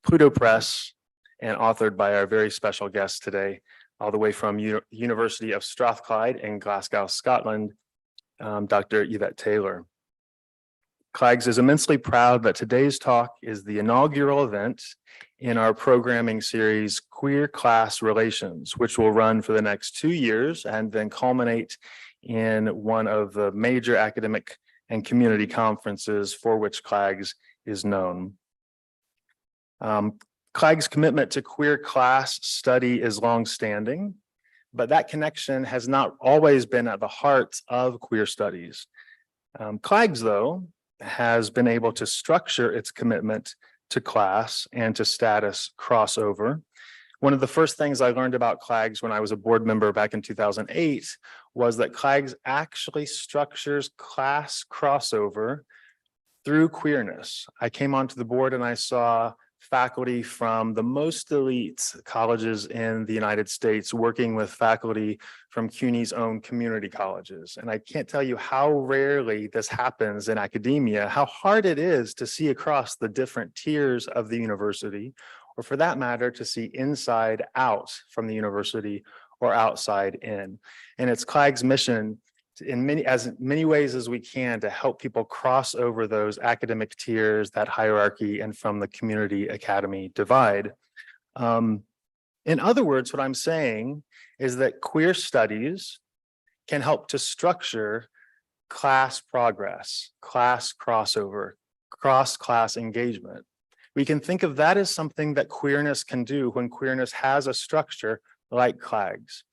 Pluto Press and authored by our very special guest today, all the way from University of Strathclyde in Glasgow, Scotland, Dr. Yvette Taylor. CLAGS is immensely proud that today's talk is the inaugural event in our programming series, Queer Class Relations, which will run for the next 2 years and then culminate in one of the major academic and community conferences for which CLAGS is known. CLAG's commitment to queer class study is longstanding, but that connection has not always been at the heart of queer studies. CLAGS, though, has been able to structure its commitment to class and to status crossover. One of the first things I learned about CLAGS when I was a board member back in 2008 was that CLAGS actually structures class crossover through queerness. I came onto the board and I saw faculty from the most elite colleges in the United States working with faculty from CUNY's own community colleges. And I can't tell you how rarely this happens in academia, how hard it is to see across the different tiers of the university, or for that matter, to see inside out from the university or outside in. And it's CLAG's mission in many ways as we can to help people cross over those academic tiers, that hierarchy, and from the community academy divide. In other words, what I'm saying is that queer studies can help to structure class progress, class crossover, cross-class engagement. We can think of that as something that queerness can do when queerness has a structure like CLAG's.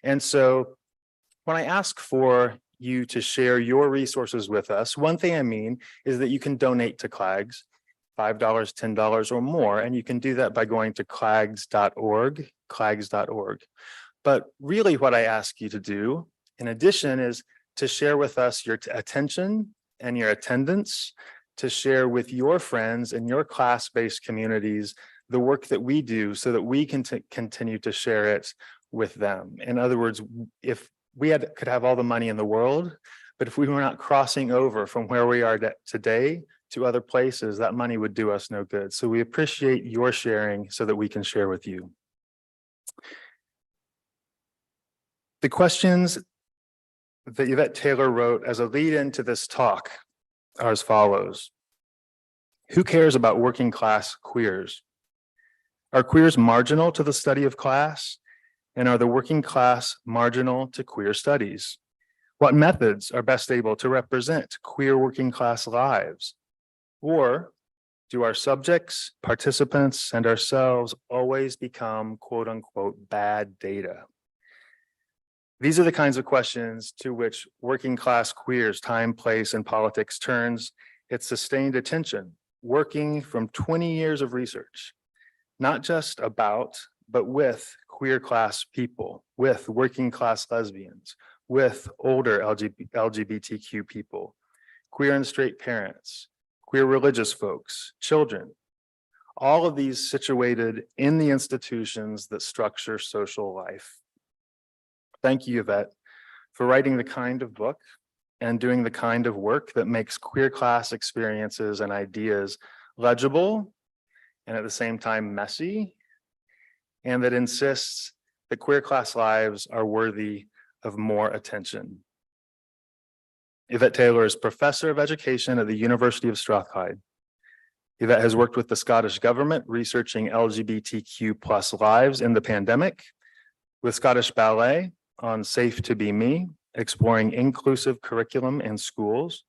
And so when I ask for you to share your resources with us, one thing I mean is that you can donate to CLAG's, $5, $10 or more, and you can do that by going to clags.org, clags.org. But really what I ask you to do, in addition, is to share with us your attention and your attendance, to share with your friends and your class-based communities the work that we do so that we can continue to share it with them. In other words, if we could have all the money in the world, but if we were not crossing over from where we are today to other places, that money would do us no good. So we appreciate your sharing so that we can share with you. The questions that Yvette Taylor wrote as a lead into this talk are as follows. Who cares about working class queers? Are queers marginal to the study of class? And are the working class marginal to queer studies? What methods are best able to represent queer working class lives? Or do our subjects, participants, and ourselves always become quote unquote bad data? These are the kinds of questions to which working class queers, time, place, and politics turns its sustained attention, working from 20 years of research, not just about, but with queer class people, with working class lesbians, with older LGBTQ people, queer and straight parents, queer religious folks, children, all of these situated in the institutions that structure social life. Thank you, Yvette, for writing the kind of book and doing the kind of work that makes queer class experiences and ideas legible and at the same time messy, and that insists that queer class lives are worthy of more attention. Yvette Taylor is Professor of Education at the University of Strathclyde. Yvette has worked with the Scottish government researching LGBTQ+ lives in the pandemic, with Scottish Ballet on Safe to Be Me, exploring inclusive curriculum in schools.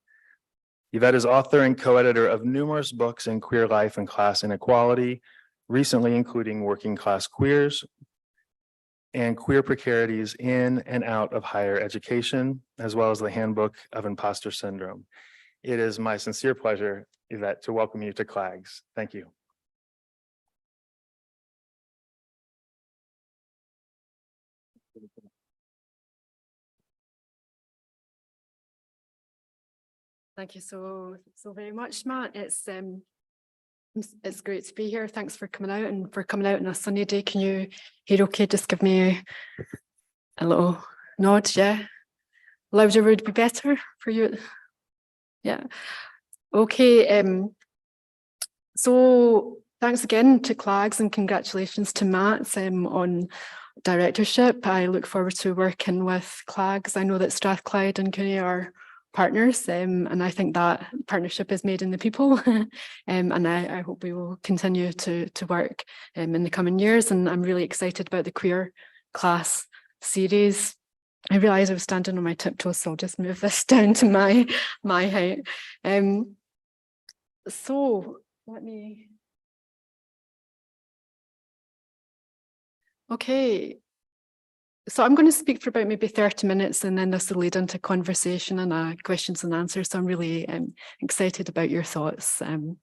Yvette is author and co-editor of numerous books in queer life and class inequality, recently including Working Class Queers and Queer Precarities in and Out of Higher Education, as well as the Handbook of Imposter Syndrome. It is my sincere pleasure, Yvette, to welcome you to CLAGS. Thank you. Thank you so very much, Matt. It's great to be here. Thanks for coming out and for coming out on a sunny day. Can you hear okay? Just give me a little nod, yeah? Louder would be better for you. Yeah. Okay. So Thanks again to CLAGS and congratulations to Matt on directorship. I look forward to working with CLAGS. I know that Strathclyde and Cooney are partners, and I think that partnership is made in the people. And I hope we will continue to work in the coming years. And I'm really excited about the queer class series. I realised I was standing on my tiptoes, so I'll just move this down to my height. So let me. Okay, so I'm going to speak for about maybe 30 minutes, and then this will lead into conversation and questions and answers. So I'm really excited about your thoughts on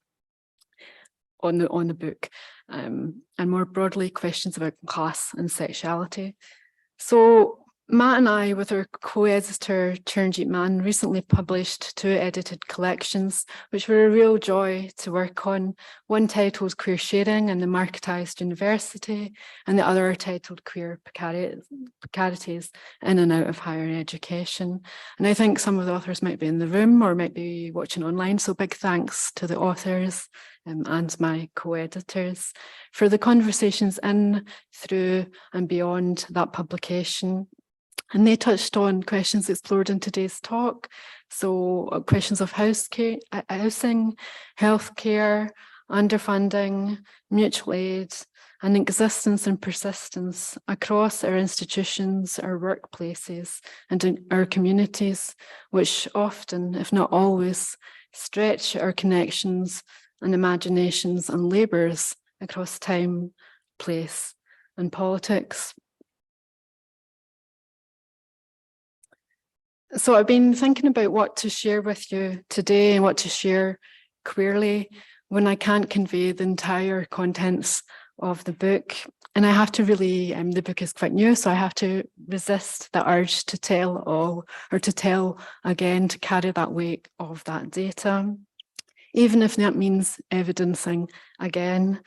the book, and more broadly questions about class and sexuality. So Matt and I, with our co-editor Charanjit Mann, recently published 2 edited collections, which were a real joy to work on. One titled Queer Sharing and the Marketised University, and the other titled Queer Precarities in and Out of Higher Education. And I think some of the authors might be in the room or might be watching online, so big thanks to the authors and my co-editors for the conversations in, through and beyond that publication. And they touched on questions explored in today's talk. So questions of housing, healthcare, underfunding, mutual aid, and existence and persistence across our institutions, our workplaces, and in our communities, which often, if not always, stretch our connections and imaginations and labours across time, place, and politics. So I've been thinking about what to share with you today and what to share queerly when I can't convey the entire contents of the book. And I have to really, the book is quite new, so I have to resist the urge to tell all, or to tell again, to carry that weight of that data, even if that means evidencing again,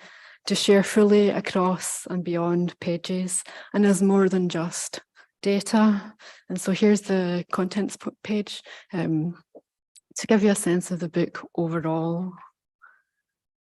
to share fully across and beyond pages, and as more than just data. And so here's the contents page to give you a sense of the book overall.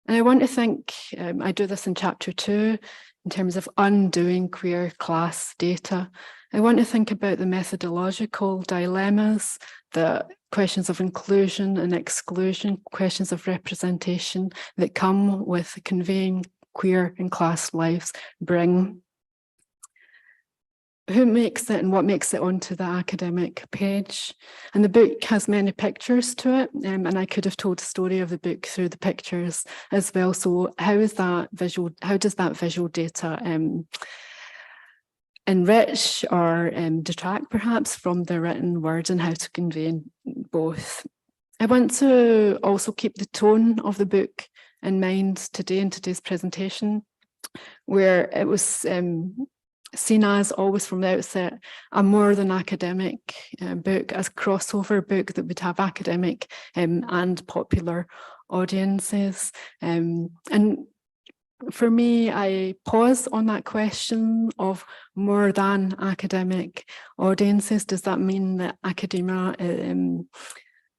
And I want to think, I do this in chapter 2, in terms of undoing queer class data. I want to think about the methodological dilemmas, the questions of inclusion and exclusion, questions of representation that come with conveying queer and class lives bring. Who makes it and what makes it onto the academic page? And the book has many pictures to it, and I could have told the story of the book through the pictures as well. So how does that visual data enrich or detract perhaps from the written word, and how to convey both? I want to also keep the tone of the book in mind today in today's presentation, where it was seen as always from the outset a more than academic book, as a crossover book that would have academic and popular audiences. And for me, I pause on that question of more than academic audiences. Does that mean that academia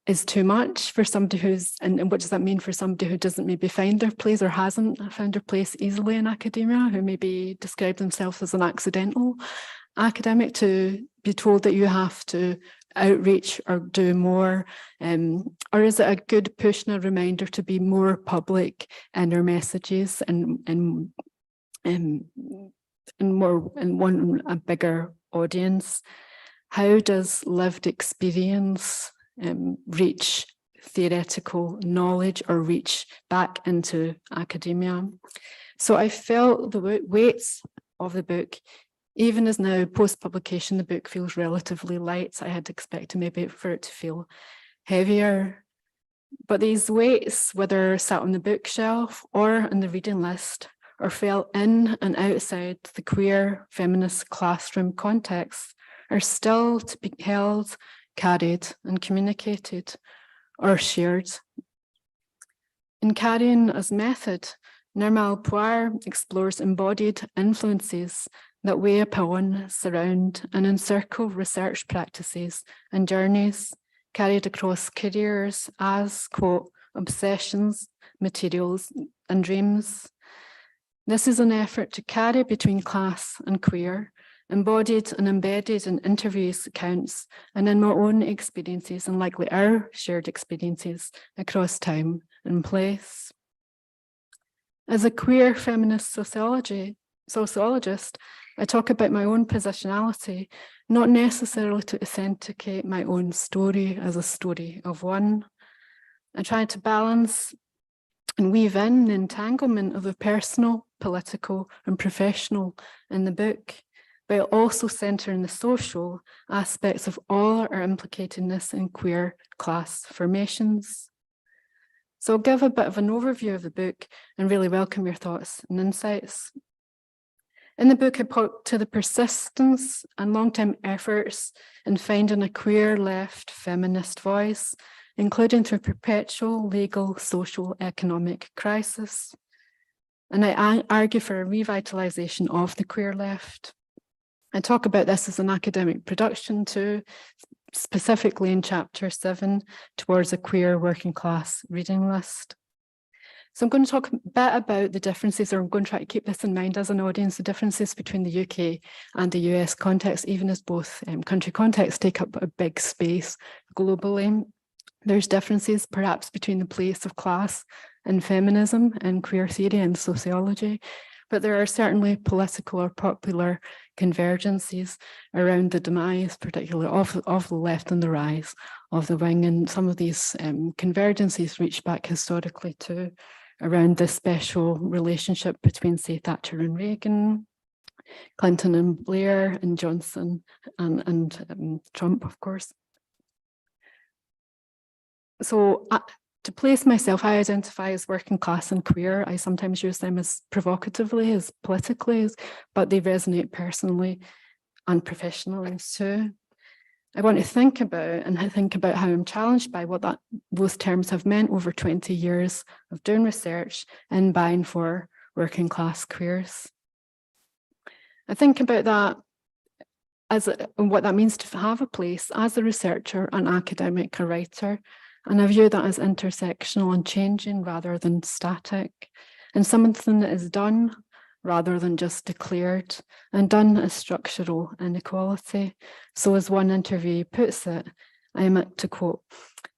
is too much for somebody who's, and what does that mean for somebody who doesn't maybe find their place or hasn't found their place easily in academia, who maybe describe themselves as an accidental academic, to be told that you have to outreach or do more? Or is it a good push and a reminder to be more public in our messages and want a bigger audience? How does lived experience reach theoretical knowledge or reach back into academia? So I felt the weight of the book, even as now post-publication, the book feels relatively light. I had expected maybe for it to feel heavier. But these weights, whether sat on the bookshelf or on the reading list, or fell in and outside the queer feminist classroom context, are still to be held, carried and communicated or shared. In Carrying as Method, Nirmal Puar explores embodied influences that weigh upon, surround and encircle research practices and journeys carried across careers as, quote, obsessions, materials, and dreams. This is an effort to carry between class and queer, embodied and embedded in interviews, accounts, and in my own experiences, and likely our shared experiences across time and place. As a queer feminist sociologist, I talk about my own positionality, not necessarily to authenticate my own story as a story of one. I try to balance and weave in the entanglement of the personal, political, and professional in the book, while also centering the social aspects of all our implicatedness in queer class formations. So I'll give a bit of an overview of the book and really welcome your thoughts and insights. In the book, I point to the persistence and long-term efforts in finding a queer left feminist voice, including through perpetual legal, social, economic crisis. And I argue for a revitalization of the queer left. I talk about this as an academic production too, specifically in chapter 7, towards a queer working class reading list. So I'm going to talk a bit about the differences, or I'm going to try to keep this in mind as an audience, the differences between the UK and the US context, even as both country contexts take up a big space globally. There's differences perhaps between the place of class and feminism and queer theory and sociology, but there are certainly political or popular convergences around the demise, particularly of the left and the rise of the wing. And some of these convergences reach back historically too, around this special relationship between, say, Thatcher and Reagan, Clinton and Blair, and Johnson and Trump, of course. So to place myself, I identify as working class and queer. I sometimes use them as provocatively, as politically, but they resonate personally and professionally too. I want to think about how I'm challenged by what those terms have meant over 20 years of doing research and buying for working class queers. I think about that and what that means to have a place as a researcher, an academic, a writer. And I view that as intersectional and changing rather than static, and something that is done rather than just declared, and done as structural inequality. So as one interviewee puts it, to quote,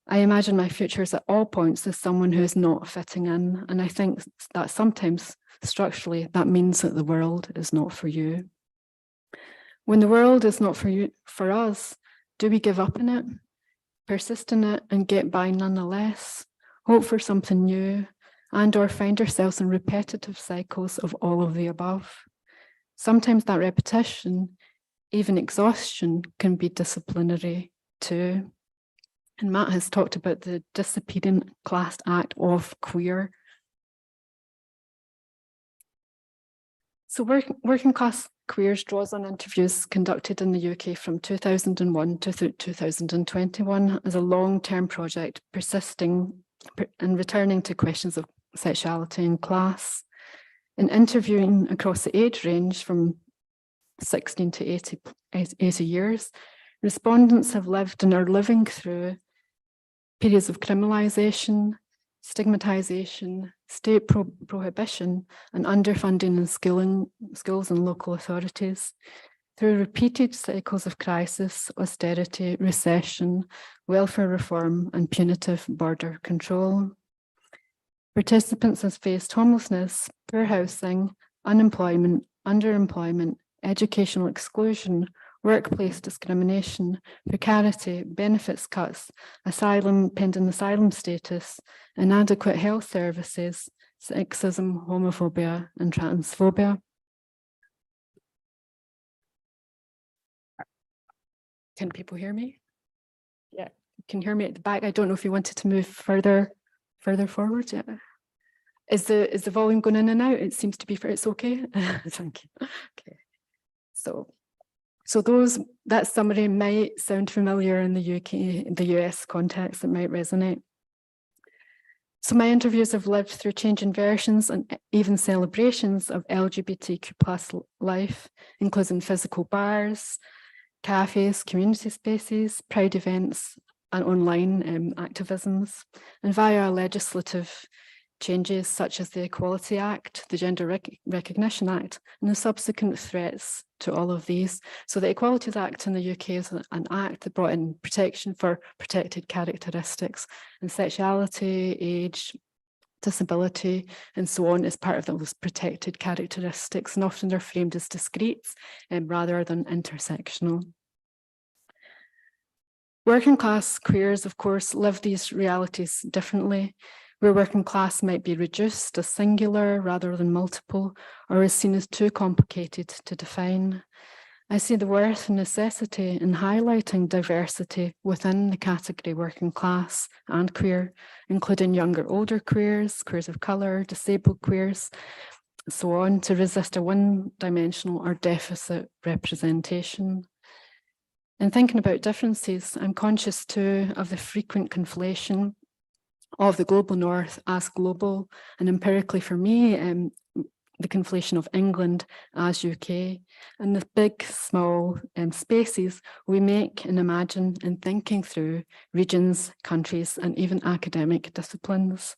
"I imagine my futures at all points as someone who is not fitting in." And I think that sometimes structurally that means that the world is not for you. When the world is not for us, do we give up in it? Persist in it and get by nonetheless, hope for something new, and or find ourselves in repetitive cycles of all of the above. Sometimes that repetition, even exhaustion, can be disciplinary too. And Matt has talked about the disappearing class act of queer. So working class queers draws on interviews conducted in the UK from 2001 to 2021 as a long-term project, persisting and returning to questions of sexuality and class. In interviewing across the age range from 16 to 80 years, respondents have lived and are living through periods of criminalisation, stigmatisation, state prohibition, and underfunding in schools and local authorities, through repeated cycles of crisis, austerity, recession, welfare reform, and punitive border control. Participants have faced homelessness, poor housing, unemployment, underemployment, educational exclusion, workplace discrimination, precarity, benefits cuts, pending asylum status, inadequate health services, sexism, homophobia, and transphobia. Can people hear me? Yeah, you can hear me at the back. I don't know if you wanted to move further forward. Yeah. Is the volume going in and out? It seems to be, it's okay. Thank you. Okay. So that summary might sound familiar in the UK, the US context, it might resonate. So my interviews have lived through changing versions and even celebrations of LGBTQ+ life, including physical bars, cafes, community spaces, pride events, and online activisms, and via legislative changes such as the Equality Act, the Gender Recognition Act, and the subsequent threats to all of these. So the Equalities Act in the UK is an act that brought in protection for protected characteristics, and sexuality, age, disability, and so on is part of those protected characteristics, and often they're framed as discrete rather than intersectional. Working class queers, of course, live these realities differently, where working class might be reduced as singular rather than multiple, or is seen as too complicated to define. I see the worth and necessity in highlighting diversity within the category working class and queer, including younger, older queers, queers of colour, disabled queers, so on, to resist a one-dimensional or deficit representation. In thinking about differences, I'm conscious too of the frequent conflation of the global north as global, and empirically for me, the conflation of England as UK, and the big, small spaces we make and imagine in thinking through regions, countries, and even academic disciplines,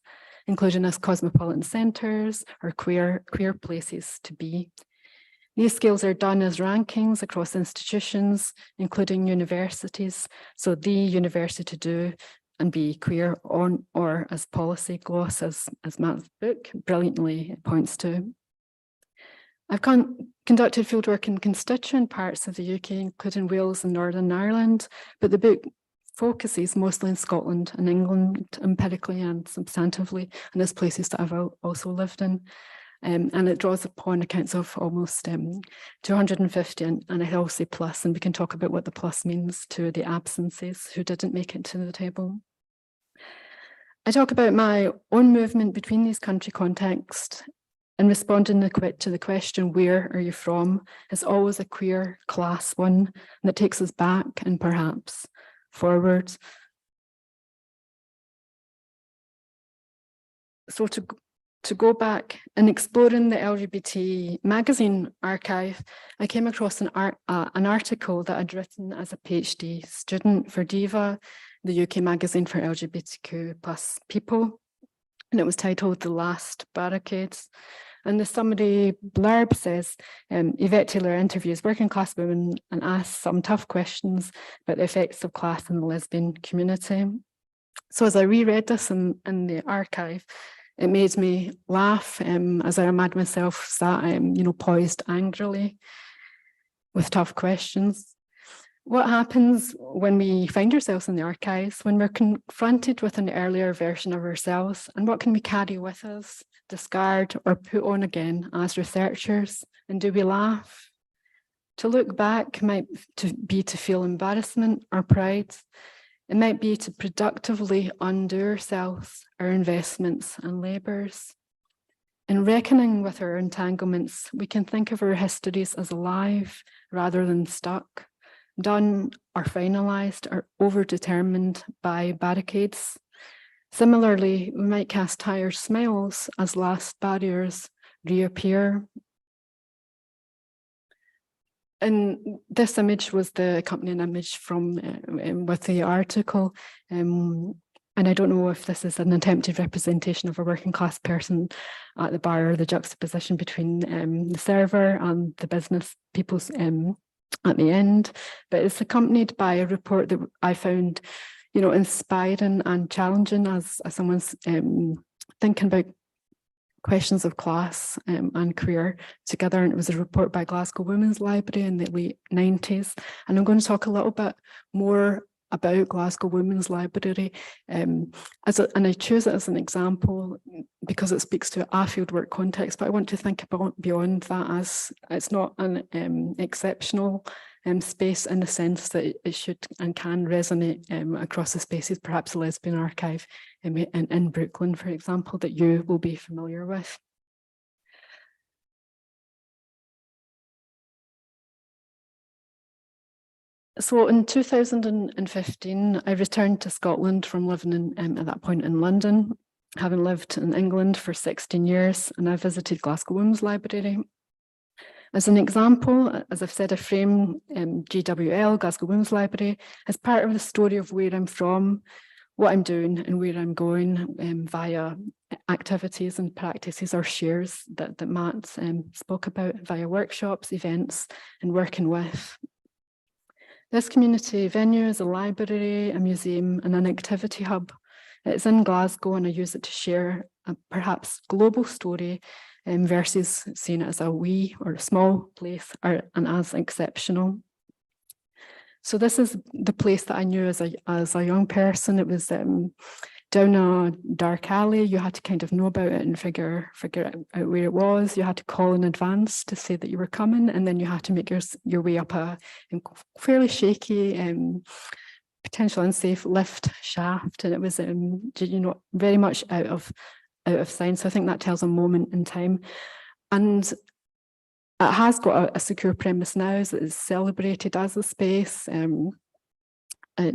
including as cosmopolitan centres or queer places to be. These scales are done as rankings across institutions, including universities, so the university to do and be queer on, or as policy gloss, as Matt's book brilliantly points to. I've conducted fieldwork in constituent parts of the UK, including Wales and Northern Ireland, but the book focuses mostly in Scotland and England, empirically and substantively, and as places that I've also lived in. And it draws upon accounts of almost 250 and a I'll say plus, and we can talk about what the plus means to the absences who didn't make it to the table. I talk about my own movement between these country contexts and responding to the question, where are you from, is always a queer class one that takes us back and perhaps forward. So to go back and exploring the LGBT magazine archive, I came across an article that I'd written as a PhD student for Diva, the UK magazine for LGBTQ plus people, and it was titled The Last Barricades. And the summary blurb says, Yvette Taylor interviews working class women and asks some tough questions about the effects of class in the lesbian community. So as I reread this in the archive, it made me laugh as I imagined myself sat, poised angrily with tough questions. What happens when we find ourselves in the archives, when we're confronted with an earlier version of ourselves, and what can we carry with us, discard, or put on again as researchers? And do we laugh? To look back might be to feel embarrassment or pride. It might be to productively undo ourselves, our investments and labours. In reckoning with our entanglements, we can think of our histories as alive rather than stuck, done or finalised or overdetermined by barricades. Similarly, we might cast tired smiles as last barriers reappear. And this image was the accompanying image from with the article. And I don't know if this is an attempted representation of a working class person at the bar, or the juxtaposition between the server and the business people's at the end, but it's accompanied by a report that I found, inspiring and challenging as someone's thinking about questions of class and career together. And it was a report by Glasgow Women's Library in the late 90s. And I'm going to talk a little bit more about Glasgow Women's Library. And I choose it as an example because it speaks to a fieldwork context, but I want to think about beyond that, as it's not an exceptional space in the sense that it should and can resonate across the spaces, perhaps the Lesbian Archive in Brooklyn, for example, that you will be familiar with. So in 2015, I returned to Scotland from living at that point in London, having lived in England for 16 years, and I visited Glasgow Women's Library. As an example, as I've said, I frame GWL, Glasgow Women's Library, as part of the story of where I'm from, what I'm doing and where I'm going via activities and practices or shares that Matt spoke about via workshops, events and working with. This community venue is a library, a museum and an activity hub. It's in Glasgow and I use it to share a perhaps global story versus seeing it as a wee or a small place and as exceptional. So this is the place that I knew as a young person. It was down a dark alley. You had to kind of know about it and figure out where it was. You had to call in advance to say that you were coming, and then you had to make your way up a fairly shaky, potential unsafe lift shaft, and it was very much out of sight. So I think that tells a moment in time, and it has got a secure premise now. So it's celebrated as a space.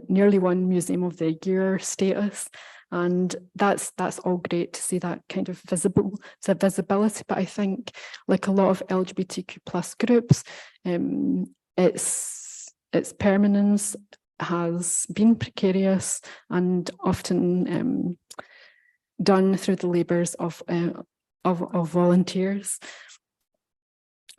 Nearly won Museum of the Year status, and that's all great to see that kind of visibility. But I think, like a lot of LGBTQ plus groups, its permanence has been precarious and often done through the labours of volunteers.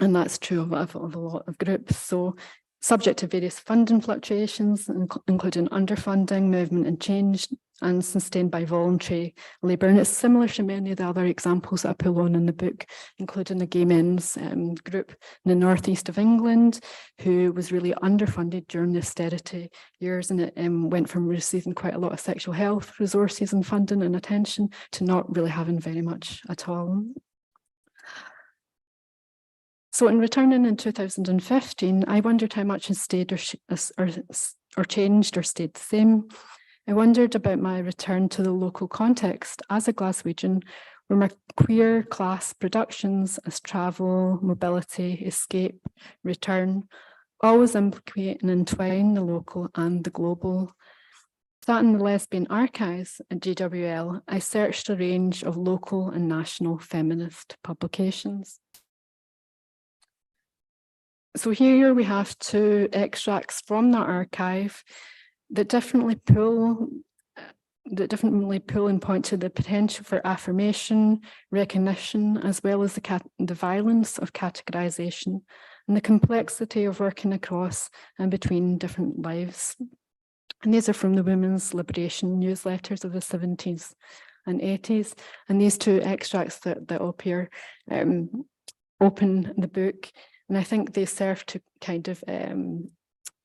And that's true of a lot of groups. So subject to various funding fluctuations, including underfunding, movement and change, and sustained by voluntary labour. And it's similar to many of the other examples that I pull on in the book, including the gay men's group in the northeast of England, who was really underfunded during the austerity years, and it went from receiving quite a lot of sexual health resources and funding and attention to not really having very much at all. So in returning in 2015, I wondered how much has stayed or changed or stayed the same. I wondered about my return to the local context as a Glaswegian, where my queer class productions as travel, mobility, escape, return, always implicate and entwine the local and the global. Sat in the lesbian archives at GWL, I searched a range of local and national feminist publications. So here we have two extracts from that archive that definitely pull and point to the potential for affirmation, recognition, as well as the violence of categorization and the complexity of working across and between different lives. And these are from the women's liberation newsletters of the 70s and 80s. And these two extracts that up here open the book. And I think they serve to kind of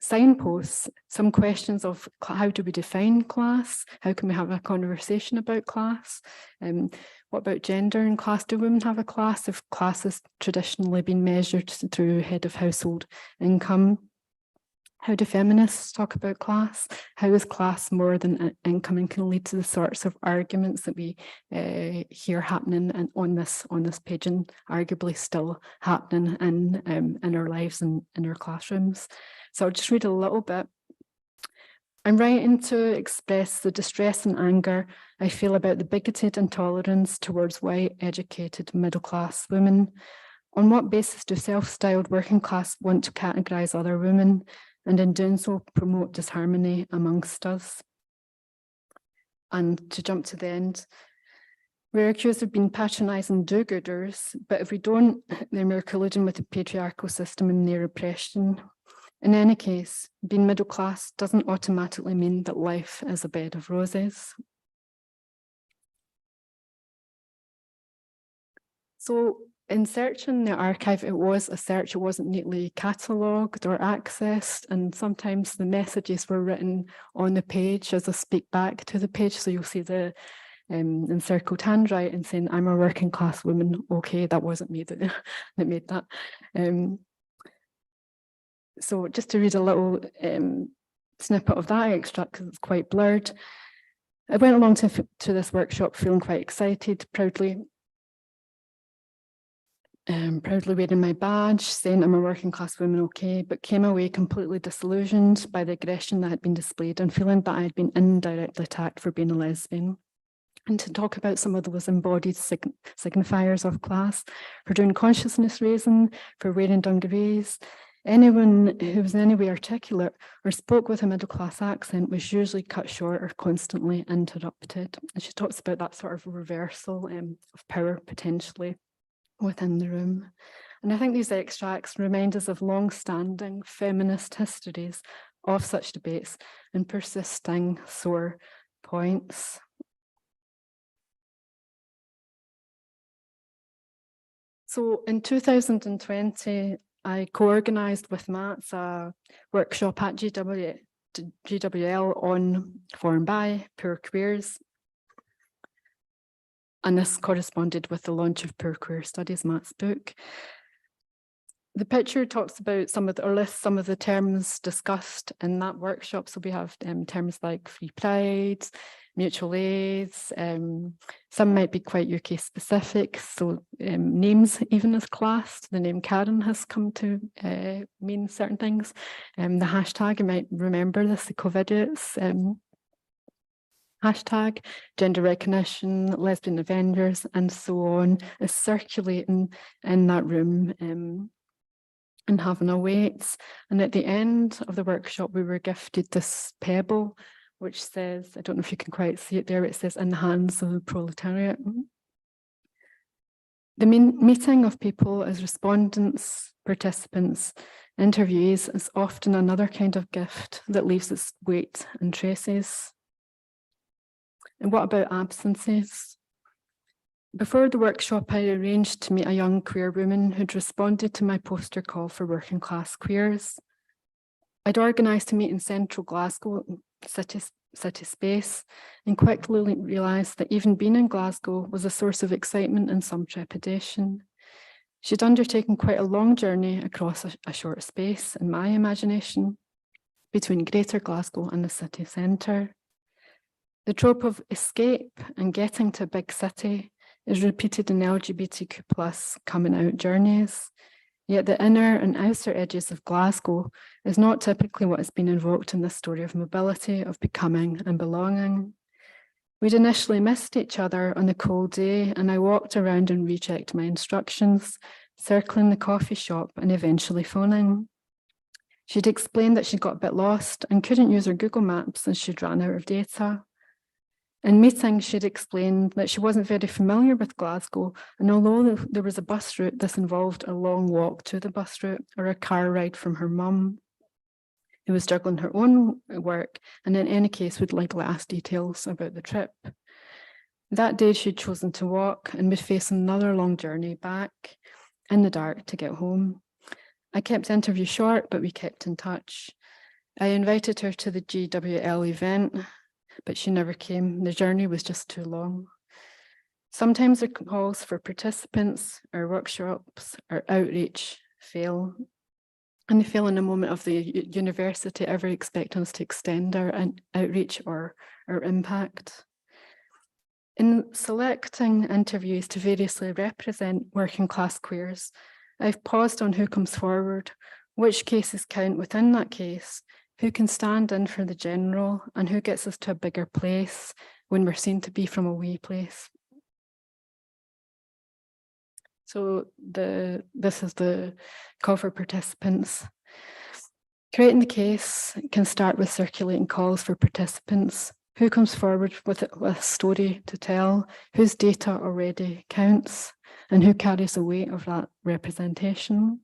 signpost some questions of how do we define class? How can we have a conversation about class? What about gender and class? Do women have a class if class has traditionally been measured through head of household income? How do feminists talk about class? How is class more than income and can lead to the sorts of arguments that we hear happening and on this page and arguably still happening in our lives and in our classrooms? So I'll just read a little bit. I'm writing to express the distress and anger I feel about the bigoted intolerance towards white, educated, middle-class women. On what basis do self-styled working class want to categorise other women, and in doing so promote disharmony amongst us? And to jump to the end, we're accused of being patronising do-gooders, but if we don't, then we're colluding with the patriarchal system and their oppression. In any case, being middle class doesn't automatically mean that life is a bed of roses. So in searching the archive, it was a search, it wasn't neatly catalogued or accessed, and sometimes the messages were written on the page as I speak back to the page. So you'll see the encircled handwriting saying, I'm a working class woman. Okay, that wasn't me that made that. So just to read a little snippet of that extract, because it's quite blurred. I went along to this workshop feeling quite excited, proudly wearing my badge, saying I'm a working class woman, okay, but came away completely disillusioned by the aggression that had been displayed and feeling that I had been indirectly attacked for being a lesbian. and to talk about some of those embodied signifiers of class, for doing consciousness raising, for wearing dungarees. Anyone who was in any way articulate or spoke with a middle class accent was usually cut short or constantly interrupted. And she talks about that sort of reversal of power potentially within the room. And I think these extracts remind us of long-standing feminist histories of such debates and persisting sore points. So in 2020, I co-organised with Matt a workshop at GWL on for and by poor queers. And this corresponded with the launch of Poor Queer Studies, Matt's book. The picture talks about or lists some of the terms discussed in that workshop. So we have terms like free pride, mutual aids, some might be quite UK specific, so names even as classed. The name Karen has come to mean certain things. The hashtag, you might remember this, the COVIDiots hashtag, gender recognition, lesbian Avengers, and so on, is circulating in that room and having a weight. And at the end of the workshop, we were gifted this pebble, which says, I don't know if you can quite see it there, it says, in the hands of the proletariat. The meeting of people as respondents, participants, interviewees is often another kind of gift that leaves its weight and traces. And what about absences? Before the workshop, I arranged to meet a young queer woman who'd responded to my poster call for working class queers. I'd organised to meet in central Glasgow city space and quickly realised that even being in Glasgow was a source of excitement and some trepidation. She'd undertaken quite a long journey across a short space, in my imagination, between Greater Glasgow and the city centre. The trope of escape and getting to a big city is repeated in LGBTQ+ coming out journeys. Yet the inner and outer edges of Glasgow is not typically what has been invoked in this story of mobility, of becoming and belonging. We'd initially missed each other on a cold day, and I walked around and rechecked my instructions, circling the coffee shop and eventually phoning. She'd explained that she'd got a bit lost and couldn't use her Google Maps as she'd run out of data. In meeting, she'd explained that she wasn't very familiar with Glasgow, and although there was a bus route, this involved a long walk to the bus route or a car ride from her mum, who was juggling her own work, and in any case would like last details about the trip. That day she'd chosen to walk and would face another long journey back in the dark to get home. I kept the interview short, but we kept in touch. I invited her to the GWL event, but she never came. The journey was just too long. Sometimes the calls for participants or workshops or outreach fail. And they fail in a moment of the university ever expecting us to extend our outreach or our impact. In selecting interviews to variously represent working class queers, I've paused on who comes forward, which cases count within that case, who can stand in for the general, and who gets us to a bigger place when we're seen to be from a wee place. So this is the call for participants. Creating the case can start with circulating calls for participants. Who comes forward with a story to tell, whose data already counts, and who carries the weight of that representation.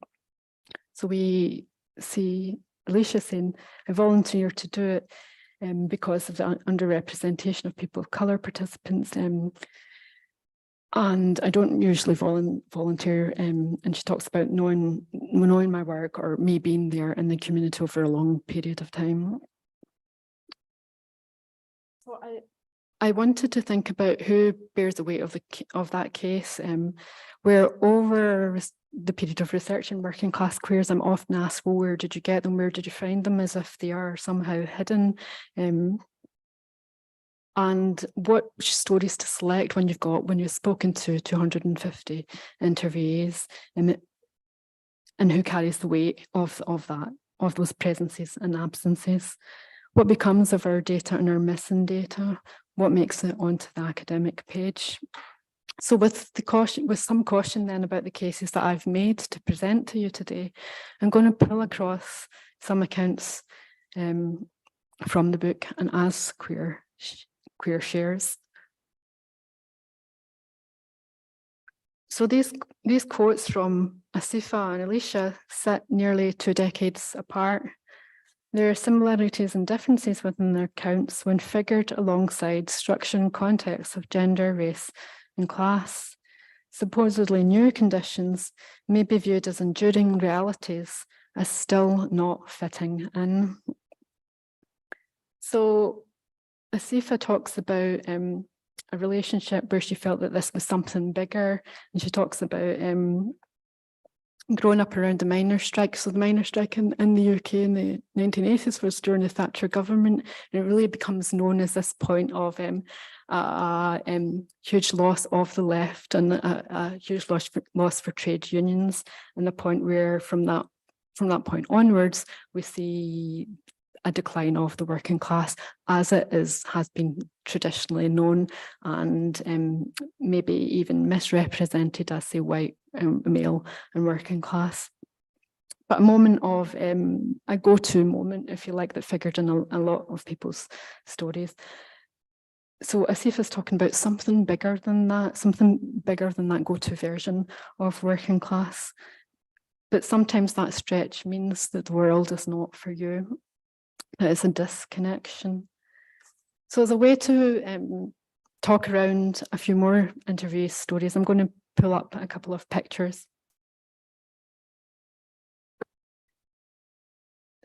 So we see Alicia saying, I volunteer to do it because of the underrepresentation of people of colour participants. And I don't usually volunteer. And she talks about knowing my work or me being there in the community over a long period of time. So I wanted to think about who bears the weight of that case. Where over the period of research in working class queers, I'm often asked, well, where did you get them? Where did you find them? As if they are somehow hidden. And what stories to select when you've spoken to 250 interviewees, and who carries the weight of those presences and absences. What becomes of our data and our missing data? what makes it onto the academic page. So with some caution then about the cases that I've made to present to you today, I'm going to pull across some accounts from the book and as queer shares. So these quotes from Asifa and Alicia sit nearly 2 decades apart. There are similarities and differences within their accounts when figured alongside structure and context of gender, race, and class. Supposedly new conditions may be viewed as enduring realities as still not fitting in. So Asifa talks about a relationship where she felt that this was something bigger, and she talks about growing up around the miners' strike. So the miners' strike in the UK in the 1980s was during the Thatcher government, and it really becomes known as this point of huge loss of the left and a huge loss for trade unions, and the point where from that point onwards we see a decline of the working class as it has been traditionally known, and maybe even misrepresented as the white male and working class. But a moment of a go-to moment, if you like, that figured in a lot of people's stories. So Asifa's talking about something bigger than that go-to version of working class. But sometimes that stretch means that the world is not for you. That is a disconnection. So as a way to talk around a few more interview stories, I'm going to pull up a couple of pictures.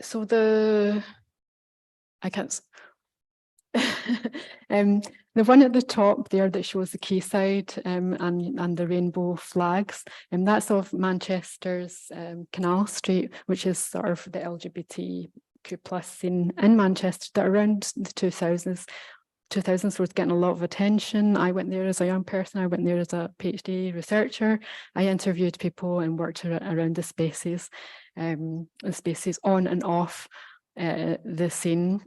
So the one at the top there that shows the quayside and the rainbow flags, and that's of Manchester's Canal Street, which is sort of the LGBTQ+ scene in Manchester that around the 2000s was getting a lot of attention. I went there as a young person. I went there as a PhD researcher. I interviewed people and worked around the spaces on and off the scene.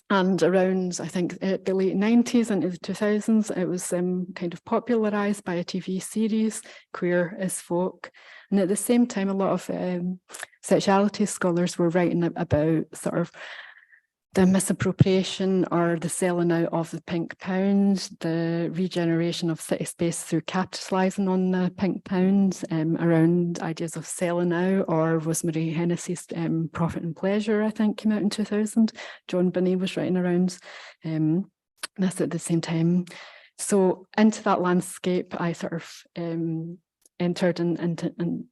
And around, I think, the late 90s into the 2000s, it was kind of popularised by a TV series, Queer as Folk. And at the same time, a lot of sexuality scholars were writing about sort of the misappropriation or the selling out of the pink pound, the regeneration of city space through capitalising on the pink pound, around ideas of selling out, or Rosemary Hennessy's Profit and Pleasure, I think, came out in 2000. John Binney was writing around this at the same time. So into that landscape, I sort of entered and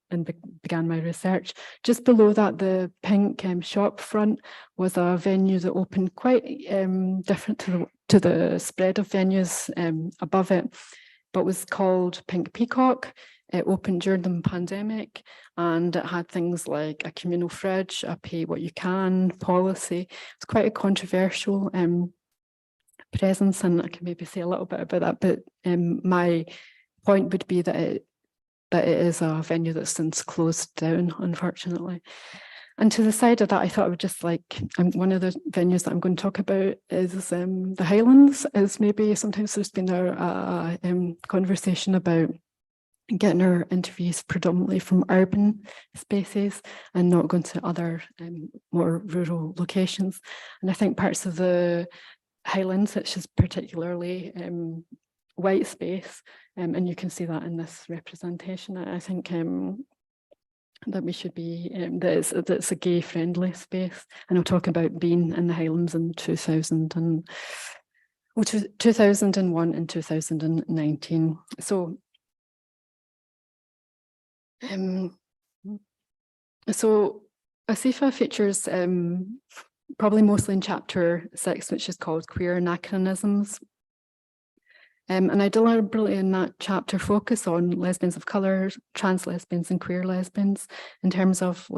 began my research. Just below that, the pink shop front was a venue that opened quite different to the spread of venues above it, but was called Pink Peacock. It opened during the pandemic, and it had things like a communal fridge, a pay what you can policy. It's quite a controversial presence, and I can maybe say a little bit about that, but my point would be that it is a venue that's since closed down, unfortunately. And to the side of that, I thought I would just one of the venues that I'm going to talk about is the Highlands. Is maybe sometimes there's been a conversation about getting our interviews predominantly from urban spaces and not going to other more rural locations. And I think parts of the Highlands, which is particularly white space, and you can see that in this representation. I think that we should be, that it's a gay friendly space. And I'll talk about being in the Highlands in 2001 and 2019. So, Asifa features probably mostly in chapter 6, which is called Queer Anachronisms. And I deliberately in that chapter focus on lesbians of colour, trans lesbians and queer lesbians in terms of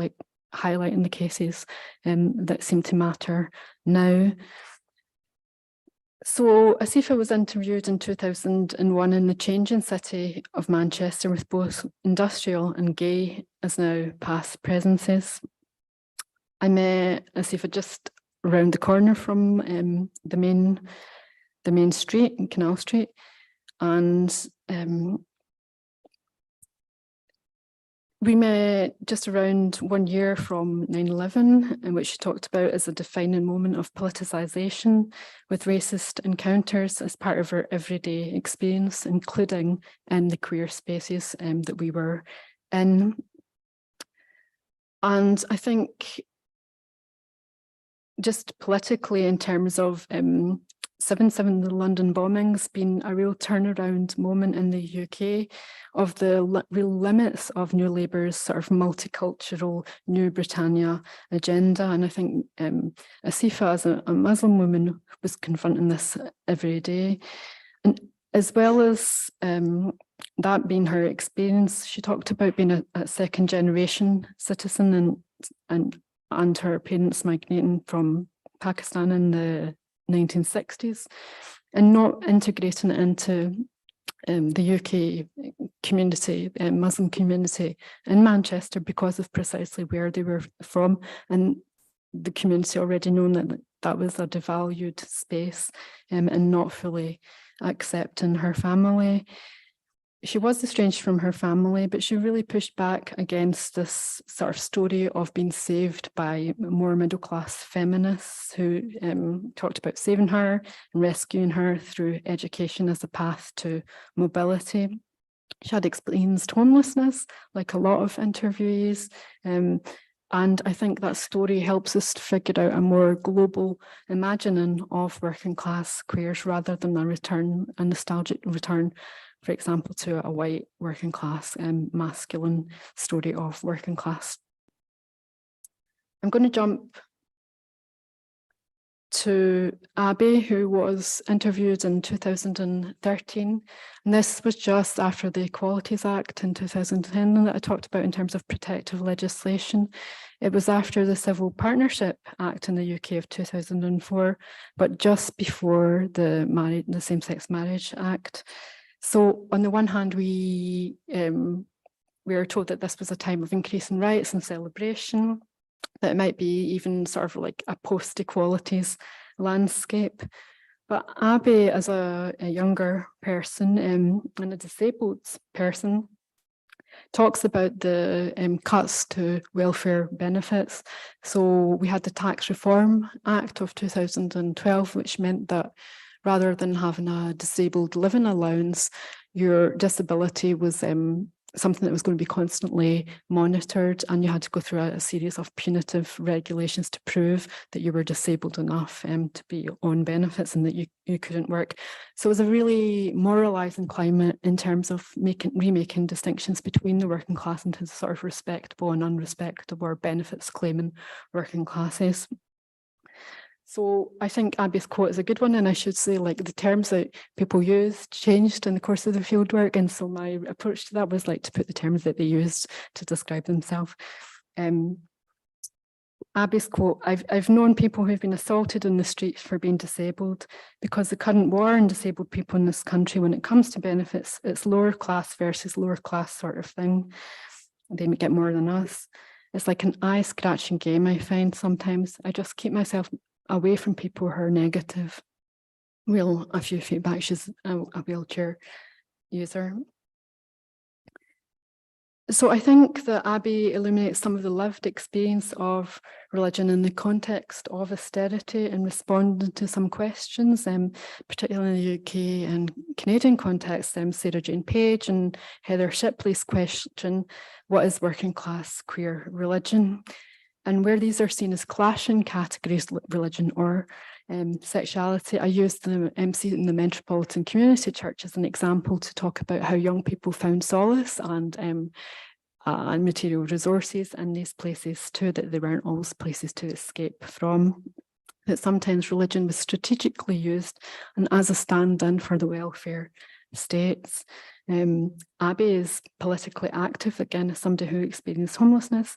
highlighting the cases that seem to matter now. So Asifa was interviewed in 2001 in the changing city of Manchester with both industrial and gay as now past presences. I met Asifa just around the corner from the main the main street in Canal Street, and we met just around 1 year from 9/11, in which she talked about as a defining moment of politicisation with racist encounters as part of her everyday experience, including in the queer spaces that we were in. And I think just politically, in terms of 7/7, the London bombings, being a real turnaround moment in the UK of the real limits of New Labour's sort of multicultural New Britannia agenda. And I think Asifa, as a Muslim woman, was confronting this every day. And as well as that being her experience, she talked about being a second generation citizen and her parents migrating from Pakistan in the 1960s and not integrating it into the UK community, Muslim community in Manchester, because of precisely where they were from, and the community already known that that was a devalued space and not fully accepting her family. She was estranged from her family, but she really pushed back against this sort of story of being saved by more middle-class feminists who talked about saving her and rescuing her through education as a path to mobility. She had experienced homelessness, like a lot of interviewees, and I think that story helps us to figure out a more global imagining of working class queers rather than a nostalgic return, for example, to a white working class masculine story of working class. I'm going to jump to Abby, who was interviewed in 2013. And this was just after the Equalities Act in 2010 that I talked about in terms of protective legislation. It was after the Civil Partnership Act in the UK of 2004, but just before the Same-Sex Marriage Act. So on the one hand, we were told that this was a time of increasing rights and celebration, that it might be even sort of like a post-equalities landscape. But Abby, as a younger person and a disabled person, talks about the cuts to welfare benefits. So we had the Tax Reform Act of 2012, which meant that rather than having a disabled living allowance, your disability was something that was going to be constantly monitored, and you had to go through a series of punitive regulations to prove that you were disabled enough to be on benefits and that you couldn't work. So it was a really moralising climate in terms of remaking distinctions between the working class into the sort of respectable and unrespectable or benefits claiming working classes. So I think Abby's quote is a good one, and I should say, like, the terms that people used changed in the course of the fieldwork, and so my approach to that was like to put the terms that they used to describe themselves. Abby's quote: I've known people who've been assaulted in the streets for being disabled, because the current war on disabled people in this country, when it comes to benefits, it's lower class versus lower class sort of thing. They get more than us. It's like an eye-scratching game, I find sometimes. I just keep myself away from people who are negative. Well, a few feet back, she's a wheelchair user. So I think that Abby illuminates some of the lived experience of religion in the context of austerity and responding to some questions, particularly in the UK and Canadian context. Sarah Jane Page and Heather Shipley's question, what is working class queer religion? And where these are seen as clashing categories, religion or sexuality, I used the MC in the Metropolitan Community Church as an example to talk about how young people found solace and material resources in these places too, that they weren't always places to escape from. That sometimes religion was strategically used and as a stand-in for the welfare states. Abby is politically active, again, as somebody who experienced homelessness.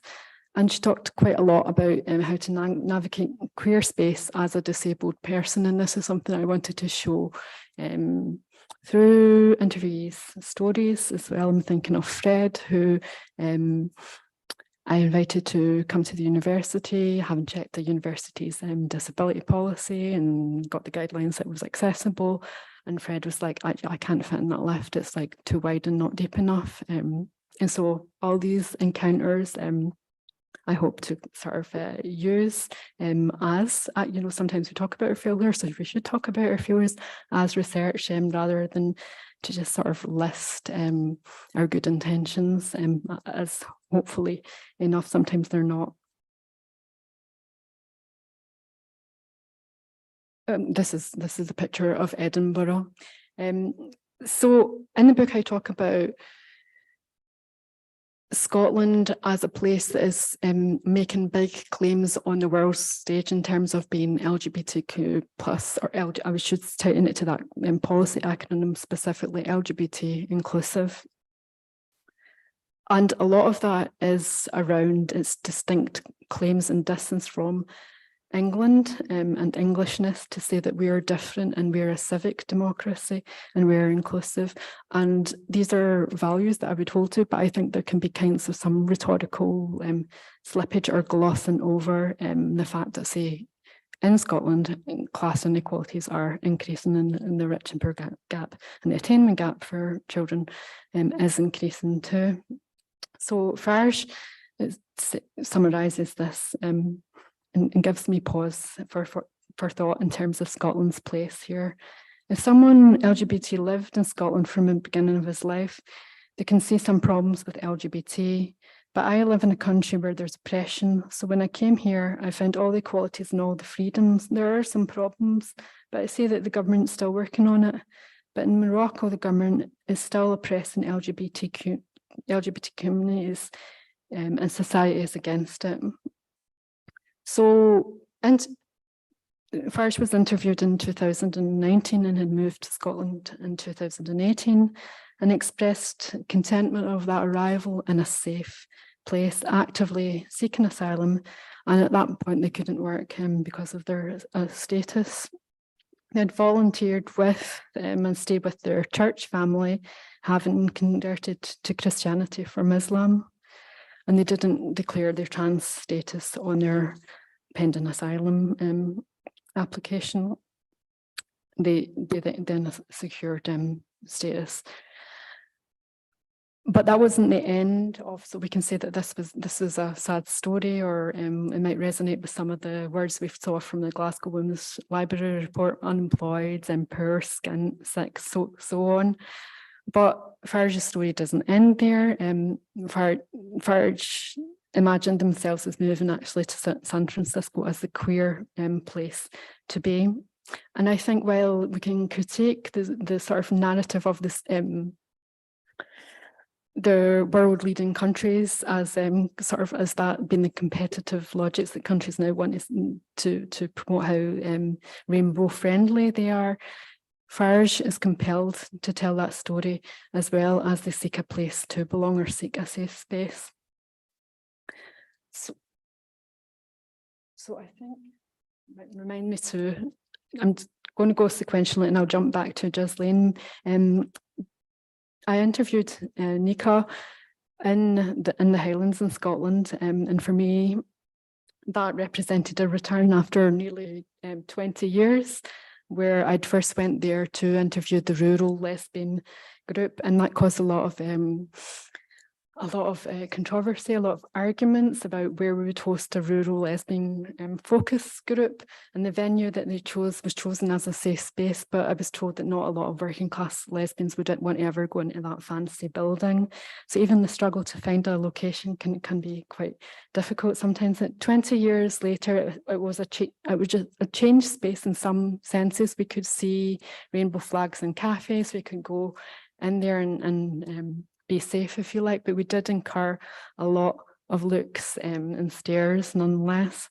And she talked quite a lot about how to navigate queer space as a disabled person. And this is something I wanted to show through interviews, stories as well. I'm thinking of Fred, who I invited to come to the university, having checked the university's disability policy and got the guidelines that was accessible. And Fred was like, I can't fit in that lift. It's like too wide and not deep enough. And so all these encounters, I hope to sort of use as, sometimes we talk about our failures, so we should talk about our failures as research rather than to just sort of list our good intentions as hopefully enough. Sometimes they're not. This is a picture of Edinburgh. So in the book I talk about Scotland as a place that is making big claims on the world stage in terms of being LGBTQ plus, or I should tighten it to that policy acronym specifically, LGBT inclusive. And a lot of that is around its distinct claims and distance from England and Englishness, to say that we are different and we're a civic democracy and we're inclusive. And these are values that I would hold to, but I think there can be kinds of some rhetorical slippage or glossing over the fact that, say, in Scotland, class inequalities are increasing in the rich and poor gap, and the attainment gap for children is increasing too. So Farge summarises this and gives me pause for thought in terms of Scotland's place here. If someone LGBT lived in Scotland from the beginning of his life, they can see some problems with LGBT, but I live in a country where there's oppression. So when I came here, I found all the equalities and all the freedoms. There are some problems, but I say that the government's still working on it. But in Morocco, the government is still oppressing LGBT communities and society is against it. So, and Farge was interviewed in 2019 and had moved to Scotland in 2018 and expressed contentment of that arrival in a safe place, actively seeking asylum. And at that point, they couldn't work because of their status. They had volunteered with and stayed with their church family, having converted to Christianity from Islam. And they didn't declare their trans status on their pending asylum application. They then secured status. But that wasn't the end of, so we can say that this is a sad story, or it might resonate with some of the words we saw from the Glasgow Women's Library report: unemployed and poor, skin, sick, so on. But Farge's story doesn't end there. Farge imagined themselves as moving actually to San Francisco as the queer place to be. And I think while we can critique the sort of narrative of this, the world leading countries as sort of as that being the competitive logics that countries now want to promote how rainbow friendly they are, Farge is compelled to tell that story as well as they seek a place to belong or seek a safe space. So I think, remind me to, I'm going to go sequentially and I'll jump back to Ghislaine. I interviewed Nika in the Highlands in Scotland, and for me, that represented a return after nearly 20 years, where I'd first went there to interview the rural lesbian group, and that caused a lot of controversy, a lot of arguments about where we would host a rural lesbian focus group. And the venue that they chose was chosen as a safe space, but I was told that not a lot of working class lesbians would want to ever go into that fancy building. So even the struggle to find a location can be quite difficult sometimes. 20 years later, it was just a changed space in some senses. We could see rainbow flags in cafes, we could go in there and be safe, if you like, but we did incur a lot of looks and stares nonetheless.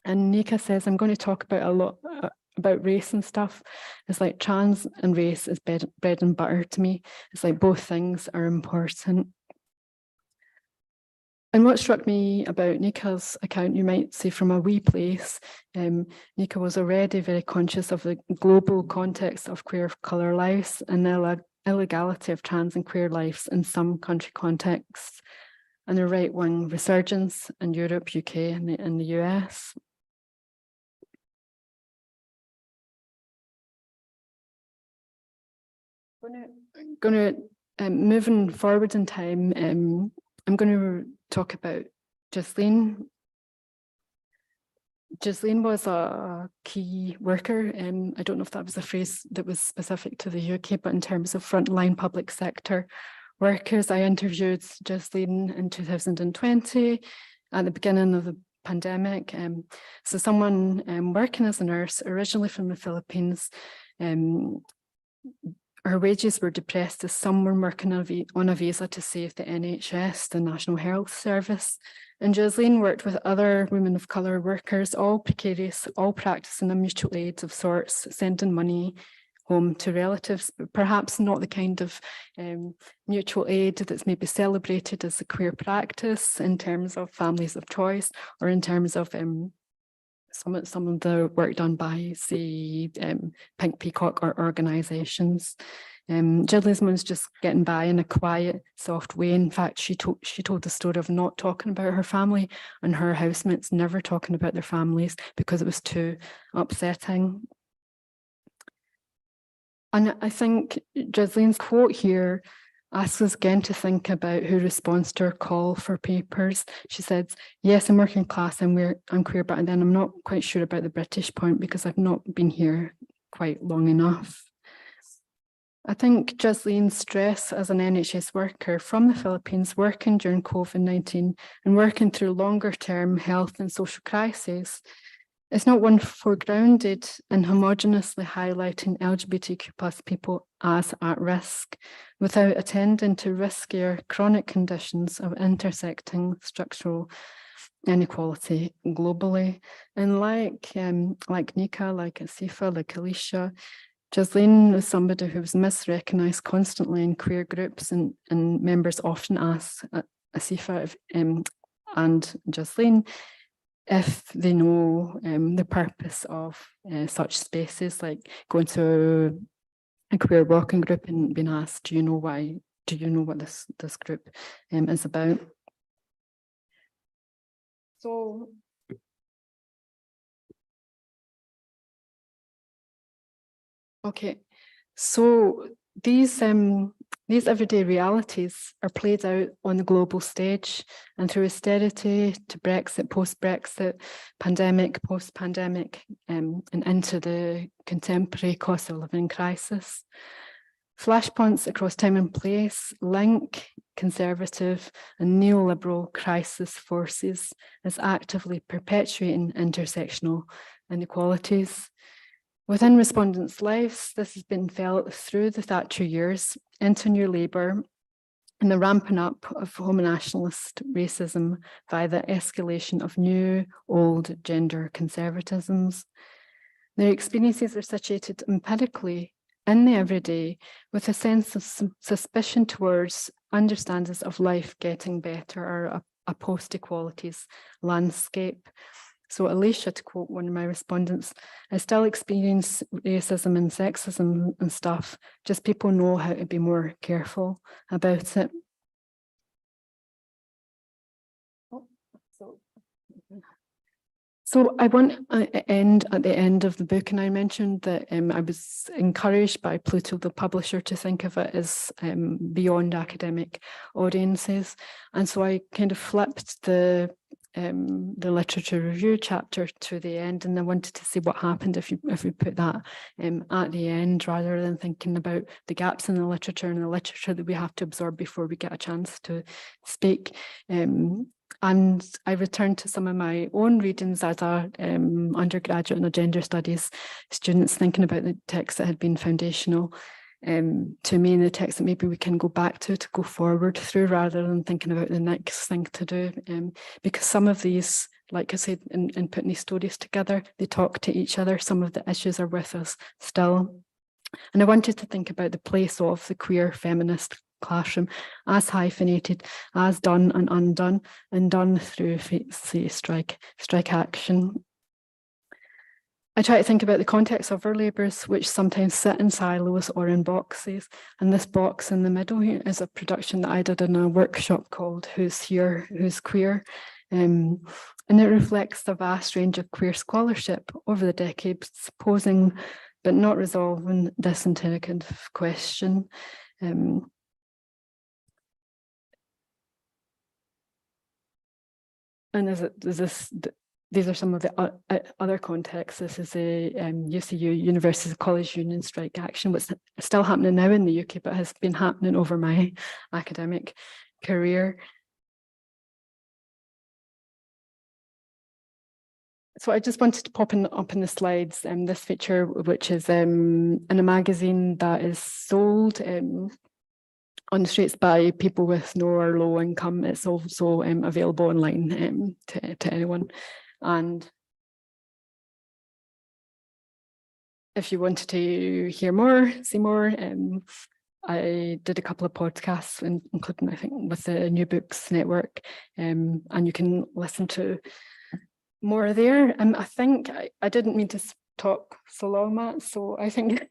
And Nika says, I'm going to talk about a lot about race and stuff. It's like trans and race is bread and butter to me. It's like both things are important. And what struck me about Nika's account, you might say from a wee place, Nika was already very conscious of the global context of queer of colour lives and the illegality of trans and queer lives in some country contexts. and the right-wing resurgence in Europe, UK, and the US. Moving forward in time, I'm going to talk about Ghislaine. Ghislaine was a key worker. I don't know if that was a phrase that was specific to the UK, but in terms of frontline public sector workers, I interviewed Ghislaine in 2020 at the beginning of the pandemic. So someone working as a nurse, originally from the Philippines, her wages were depressed as some were working on a visa to save the NHS, the National Health Service. And Ghislaine worked with other women of colour workers, all precarious, all practicing a mutual aid of sorts, sending money home to relatives, but perhaps not the kind of mutual aid that's maybe celebrated as a queer practice in terms of families of choice, or in terms of some of the work done by, say, Pink Peacock or organisations. Ghislaine's was just getting by in a quiet, soft way. In fact, she told the story of not talking about her family and her housemates never talking about their families because it was too upsetting. And I think Ghislaine's quote here asks us again to think about who responds to her call for papers. She said, yes, I'm working class, I'm queer, but then I'm not quite sure about the British point because I've not been here quite long enough. I think Ghislaine's stress as an NHS worker from the Philippines, working during COVID-19 and working through longer term health and social crises, is not one foregrounded in homogeneously highlighting LGBTQ plus people as at risk, without attending to riskier chronic conditions of intersecting structural inequality globally. And like Nika, like Asifa, like Alicia, Ghislaine was somebody who was misrecognised constantly in queer groups, and members often ask Asifa and Ghislaine if they know the purpose of such spaces, like going to a queer working group and being asked, do you know what this group is about? So okay, so these everyday realities are played out on the global stage, and through austerity to Brexit, post-Brexit, pandemic, post-pandemic, and into the contemporary cost of living crisis. Flashpoints across time and place link conservative and neoliberal crisis forces as actively perpetuating intersectional inequalities. Within respondents' lives, this has been felt through the Thatcher years into New Labour and the ramping up of homonationalist racism via the escalation of new, old gender conservatisms. Their experiences are situated empirically in the everyday with a sense of suspicion towards understandings of life getting better, or a post-equalities landscape. So Alicia, to quote one of my respondents, I still experience racism and sexism and stuff, just people know how to be more careful about it. So I want to end at the end of the book, and I mentioned that I was encouraged by Pluto, the publisher, to think of it as beyond academic audiences. And so I kind of flipped the literature review chapter to the end, and I wanted to see what happened if we put that at the end, rather than thinking about the gaps in the literature and the literature that we have to absorb before we get a chance to speak. And I returned to some of my own readings as a undergraduate and a gender studies students, thinking about the texts that had been foundational to me, and the texts that maybe we can go back to go forward through, rather than thinking about the next thing to do. Because some of these, like I said, in putting these stories together, they talk to each other. Some of the issues are with us still. And I wanted to think about the place of the queer feminist classroom as hyphenated, as done and undone, and done through, say, strike action. I try to think about the context of our labours, which sometimes sit in silos or in boxes. And this box in the middle here is a production that I did in a workshop called Who's Here, Who's Queer? And it reflects the vast range of queer scholarship over the decades, posing but not resolving this interrogative question. And these are some of the other contexts. This is a UCU, University College Union Strike Action, what's still happening now in the UK, but has been happening over my academic career. So I just wanted to pop up in the slides this feature, which is in a magazine that is sold on the streets by people with no or low income. It's also available online to anyone. And if you wanted to hear more, see more, I did a couple of podcasts, including, I think, with the New Books Network, and you can listen to more there. I think I didn't mean to talk so long, Matt, so I think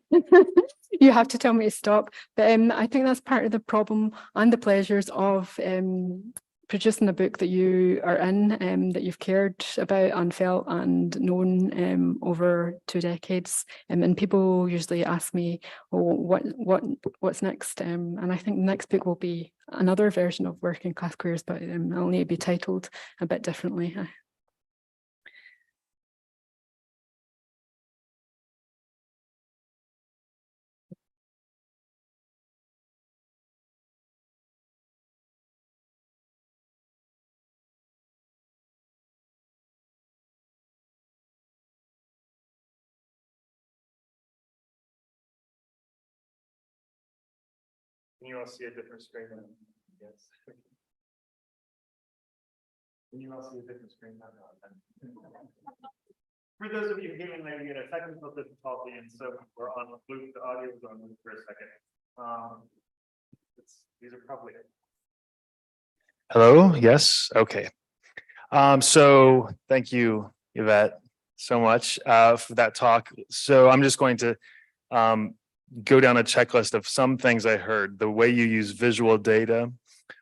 you have to tell me to stop. But I think that's part of the problem and the pleasures of producing a book that you are in, that you've cared about and felt and known over 2 decades. And people usually ask me, oh, what's next? And I think the next book will be another version of Working Class Queers, but it'll need to be titled a bit differently. Can you all see a different screen? Yes. Can you all see a different screen? For those of you who came in late, we had a technical difficulty, and so we're on loop. The audio is on loop for a second. These are probably. Hello. Yes. Okay. So thank you, Yvette, so much for that talk. So I'm just going to go down a checklist of some things I heard. The way you use visual data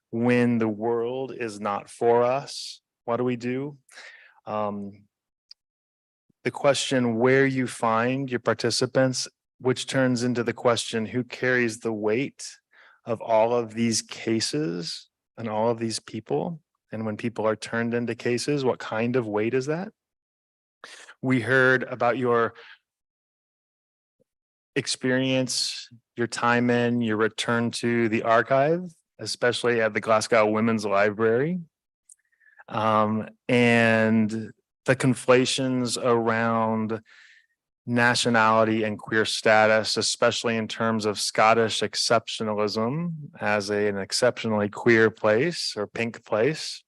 when the world is not for us. What do we do? The question where you find your participants, which turns into the question who carries the weight of all of these cases and all of these people. And when people are turned into cases, what kind of weight is that? We heard about your experience, your time in, your return to the archive, especially at the Glasgow Women's Library, and the conflations around nationality and queer status, especially in terms of Scottish exceptionalism as an exceptionally queer place or pink place.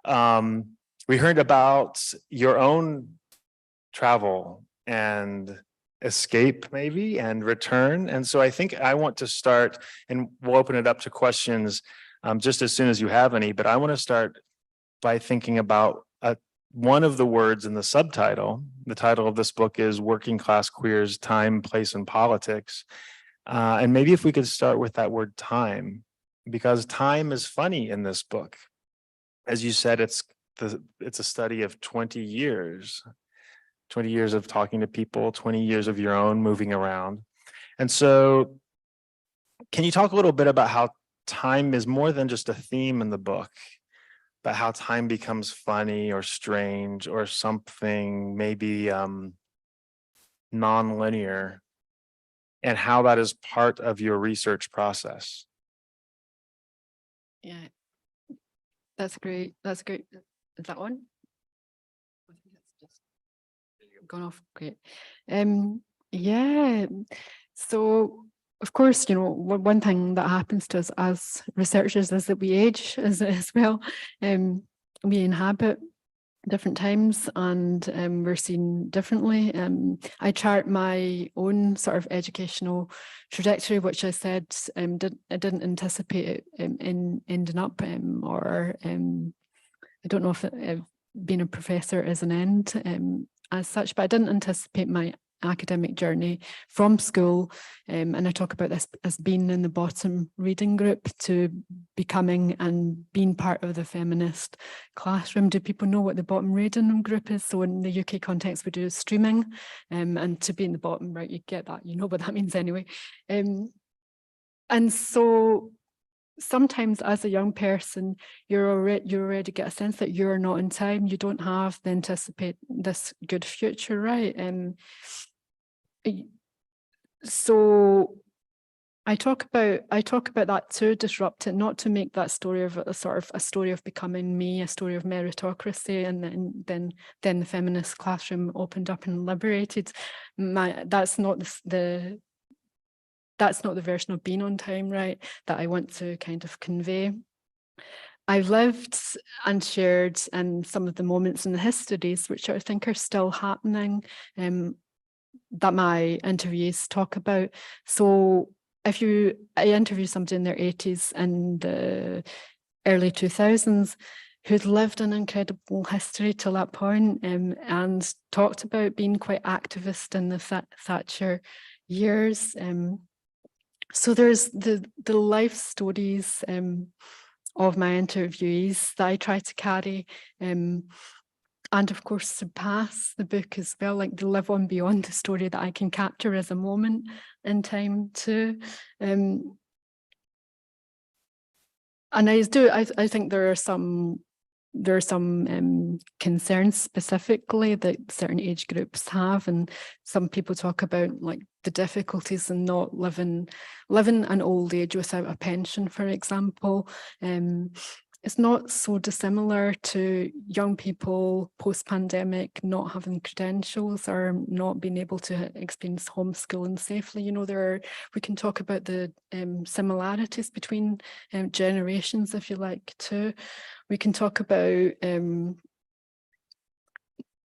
We heard about your own travel and escape maybe and return. And so I think I want to start, and we'll open it up to questions just as soon as you have any, but I want to start by thinking about one of the words in the subtitle. The title of this book is Working Class Queers, Time, Place, and Politics. And maybe if we could start with that word time, because time is funny in this book. As you said, it's a study of 20 years. 20 years of talking to people, 20 years of your own moving around. And so can you talk a little bit about how time is more than just a theme in the book, but how time becomes funny or strange or something maybe non-linear, and how that is part of your research process? Yeah, that's great. That's great. Is that on? I think it's just gone off. Great. Yeah. So of course, you know, one thing that happens to us as researchers is that we age as well. We inhabit different times and we're seen differently. I chart my own sort of educational trajectory, which I said I didn't anticipate it ending up, or I don't know if being a professor is an end. as such, but I didn't anticipate my academic journey from school, and I talk about this as being in the bottom reading group to becoming and being part of the feminist classroom. Do people know what the bottom reading group is? So in the UK context, we do streaming, and to be in the bottom, right, you get that, you know what that means anyway. And so sometimes as a young person, you already get a sense that you're not in time. You don't have the anticipate this good future, right? So I talk about that to disrupt it, not to make that story of a sort of a story of becoming me, a story of meritocracy, and then the feminist classroom opened up and liberated. That's not the version of being on time, right, that I want to kind of convey. I've lived and shared some of the moments in the histories, which I think are still happening, that my interviews talk about. So I interview somebody in their 80s and the early 2000s who'd lived an incredible history till that point, and talked about being quite activist in the Thatcher years. So there's the life stories of my interviewees that I try to carry, and of course surpass the book as well, like they live on beyond the story that I can capture as a moment in time too. And I think there are some concerns specifically that certain age groups have, and some people talk about like the difficulties in not living an old age without a pension, for example. It's not so dissimilar to young people post-pandemic not having credentials or not being able to experience homeschooling safely. You know, we can talk about the similarities between generations, if you like, too. We can talk about,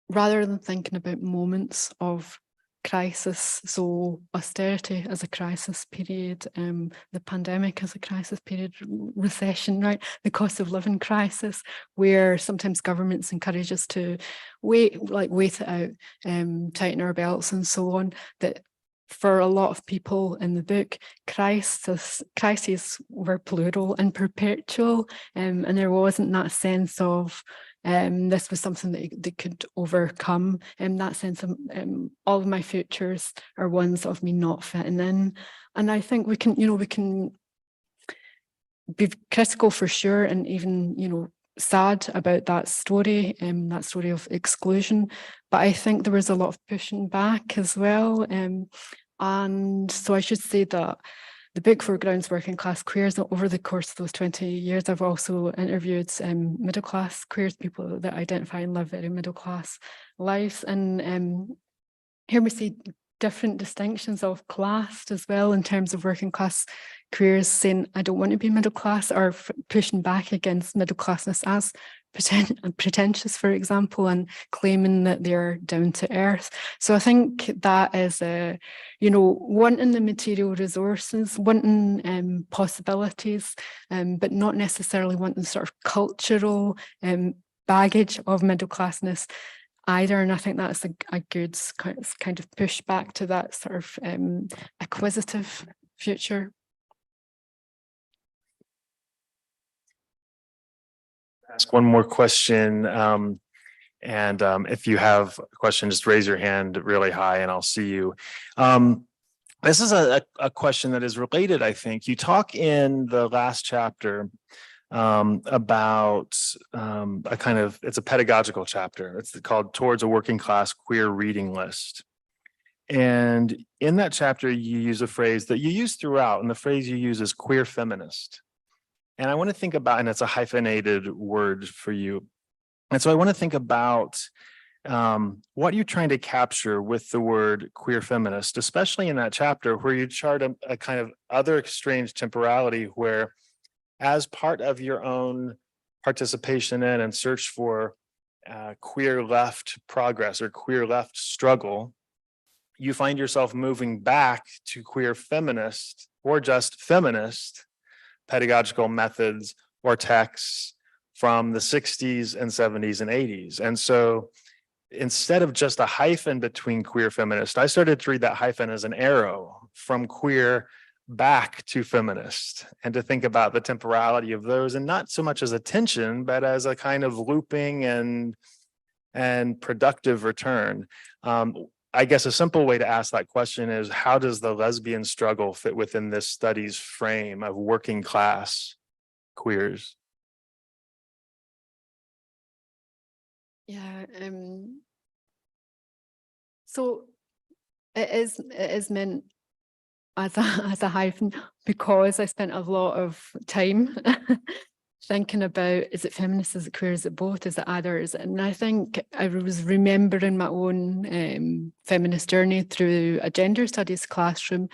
rather than thinking about moments of crisis, so austerity as a crisis period, the pandemic as a crisis period, recession, right, the cost of living crisis, where sometimes governments encourage us to wait it out, tighten our belts and so on, that for a lot of people in the book, crises were plural and perpetual, and there wasn't that sense of this was something that they could overcome. In that sense, all of my futures are ones of me not fitting in. And I think we can be critical for sure, and even, sad about that story of exclusion. But I think there was a lot of pushing back as well. And so I should say that the book foregrounds working class queers. Over the course of those 20 years, I've also interviewed middle class queers, people that identify and live very middle class lives. And here we see different distinctions of class as well, in terms of working class queers saying, I don't want to be middle class, or pushing back against middle classness as pretentious, for example, and claiming that they're down to earth. So I think that is wanting the material resources, wanting possibilities, but not necessarily wanting sort of cultural baggage of middle classness either. And I think that's a good kind of pushback to that sort of acquisitive future. Ask one more question. And if you have a question, just raise your hand really high and I'll see you. This is a question that is related, I think. You talk in the last chapter about it's a pedagogical chapter. It's called Towards a Working Class Queer Reading List. And in that chapter, you use a phrase that you use throughout, and the phrase you use is queer feminist. And I want to think about, and it's a hyphenated word for you. And so I want to think about what you're trying to capture with the word queer feminist, especially in that chapter where you chart a kind of other strange temporality where, as part of your own participation in and search for queer left progress or queer left struggle, you find yourself moving back to queer feminist or just feminist pedagogical methods or texts from the 60s and 70s and 80s. And so instead of just a hyphen between queer feminist, I started to read that hyphen as an arrow from queer back to feminist, and to think about the temporality of those, and not so much as a tension, but as a kind of looping and productive return. I guess a simple way to ask that question is, how does the lesbian struggle fit within this study's frame of working class queers? Yeah, so it is meant as a as a hyphen because I spent a lot of time thinking about, is it feminist, is it queer, is it both, is it either, is it? And I think I was remembering my own feminist journey through a gender studies classroom,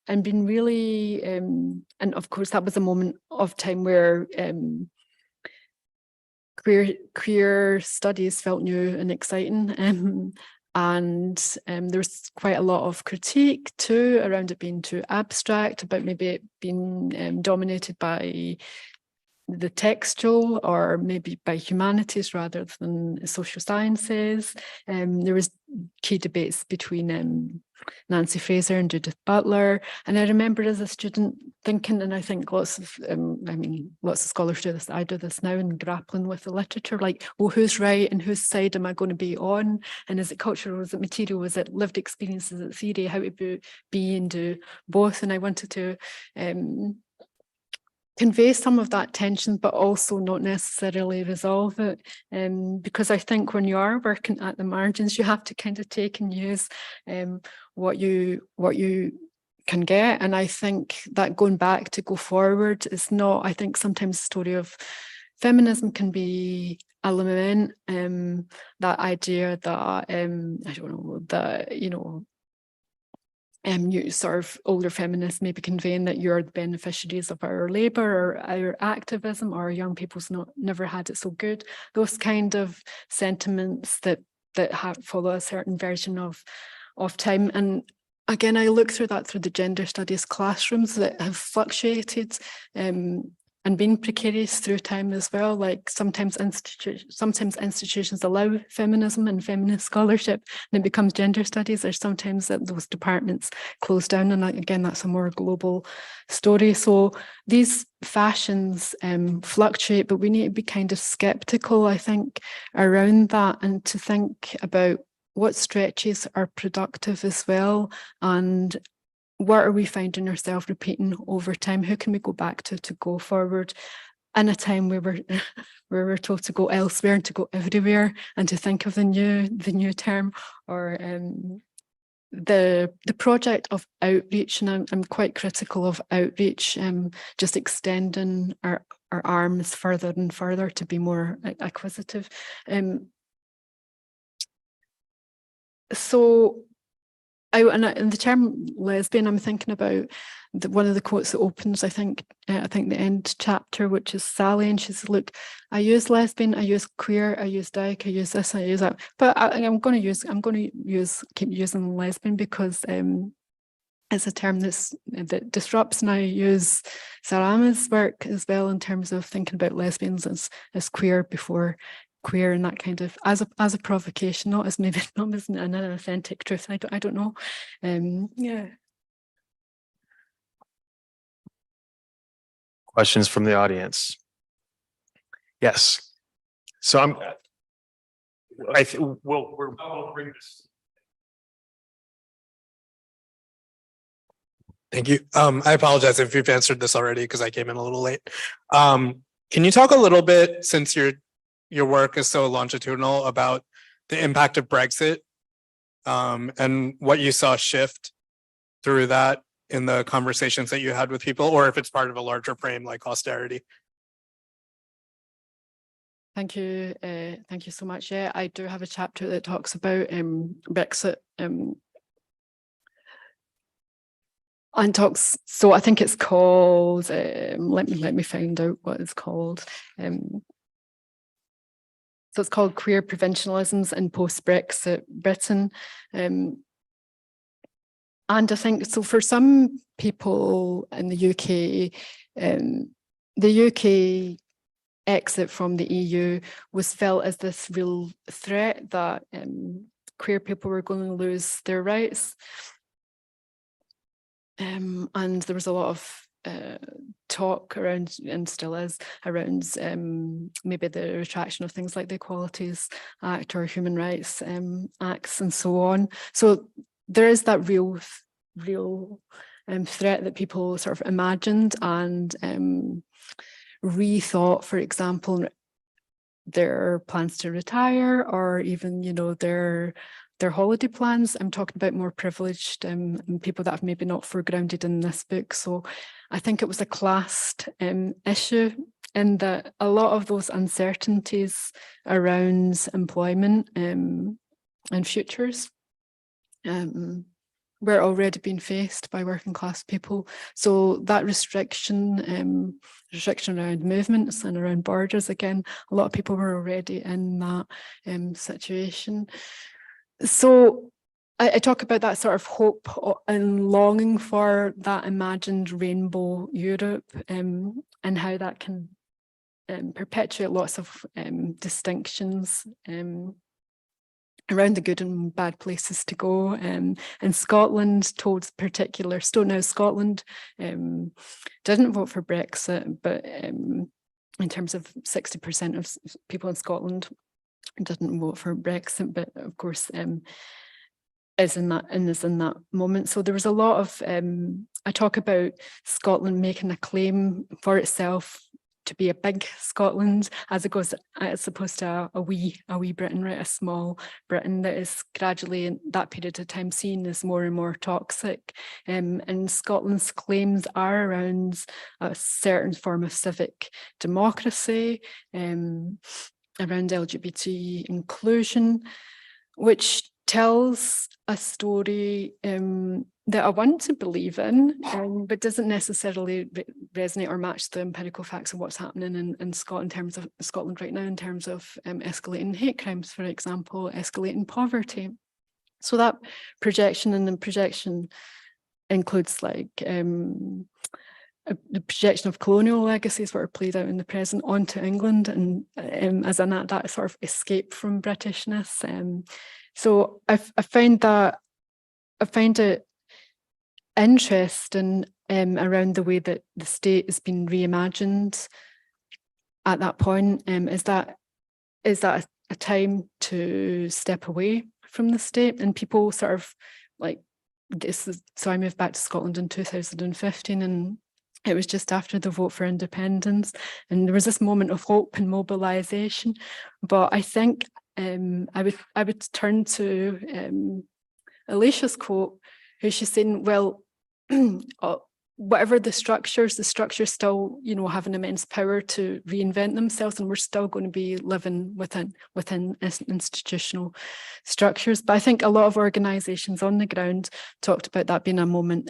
and been really, and of course that was a moment of time where queer studies felt new and exciting. And there's quite a lot of critique too around it being too abstract, about maybe it being dominated by the textual, or maybe by humanities rather than social sciences. There was key debates between Nancy Fraser and Judith Butler. And I remember as a student thinking, and I think lots of scholars do this, I do this now, and grappling with the literature, like, well, who's right and whose side am I going to be on? And is it cultural, is it material, is it lived experience, is it theory? How to be and do both? And I wanted to convey some of that tension, but also not necessarily resolve it. Because I think when you are working at the margins, you have to kind of take and use what you can get. And I think that going back to go forward is not, I think sometimes the story of feminism can be a lament, that idea that, I don't know, that, you sort of older feminists maybe conveying that you're the beneficiaries of our labour or our activism, or young people's never had it so good. Those kind of sentiments that follow a certain version of time. And again, I look through that through the gender studies classrooms that have fluctuated and been precarious through time as well. Like sometimes institutions allow feminism and feminist scholarship, and it becomes gender studies, or sometimes that those departments close down. And again, that's a more global story. So these fashions fluctuate, but we need to be kind of skeptical, I think, around that, and to think about what stretches are productive as well, and what are we finding ourselves repeating over time? Who can we go back to go forward in a time where we're told to go elsewhere and to go everywhere, and to think of the new term, or the project of outreach. And I'm quite critical of outreach, just extending our arms further and further to be more acquisitive. So and the term lesbian, I'm thinking about one of the quotes that opens, I think the end chapter, which is Sally, and she says, "Look, I use lesbian, I use queer, I use dyke, I use this, I use that, but I'm going to keep using lesbian because it's a term that disrupts." And I use Sarama's work as well in terms of thinking about lesbians as queer before queer, and that kind of as a provocation, not as maybe not as an authentic truth. I don't know. Yeah. Questions from the audience? Yes. So we'll bring this. Thank you. I apologize if you've answered this already because I came in a little late. Can you talk a little bit, since your work is so longitudinal, about the impact of Brexit and what you saw shift through that in the conversations that you had with people, or if it's part of a larger frame like austerity? Thank you so much. Yeah, I do have a chapter that talks about Brexit, and talks. So I think it's called. Let me find out what it's called. So it's called Queer Provincialisms in Post-Brexit Britain. And I think, so for some people in the UK exit from the EU was felt as this real threat that queer people were going to lose their rights. And there was a lot of talk around, and still is, around maybe the retraction of things like the Equalities Act or human rights acts and so on. So there is that real threat that people sort of imagined and rethought, for example, their plans to retire, or even, you know, their holiday plans. I'm talking about more privileged and people that have maybe not foregrounded in this book. So I think it was a classed issue, in that a lot of those uncertainties around employment and futures were already being faced by working class people. So that restriction around movements and around borders, again, a lot of people were already in that situation. So I talk about that sort of hope and longing for that imagined rainbow Europe, and how that can perpetuate lots of distinctions around the good and bad places to go. And Scotland told particular story. Now, Scotland didn't vote for Brexit, but in terms of 60% of people in Scotland didn't vote for Brexit, but of course is in that moment. So there was a lot of I talk about Scotland making a claim for itself to be a big Scotland, as opposed to a wee Britain, right? A small Britain that is gradually in that period of time seen as more and more toxic. And Scotland's claims are around a certain form of civic democracy, around LGBT inclusion, which tells a story that I want to believe in, but doesn't necessarily resonate or match the empirical facts of what's happening in Scotland, in terms of Scotland right now, in terms of escalating hate crimes, for example, escalating poverty. So that projection, and the projection includes like the projection of colonial legacies that are played out in the present onto England, and as in that sort of escape from Britishness. So I find it interesting around the way that the state has been reimagined at that point. Is that a time to step away from the state? And people sort of like this. So I moved back to Scotland in 2015, and it was just after the vote for independence, and there was this moment of hope and mobilisation. But I think I would turn to Alicia's quote, who she's saying, well, whatever the structures still, you know, have an immense power to reinvent themselves, and we're still going to be living within institutional structures. But I think a lot of organisations on the ground talked about that being a moment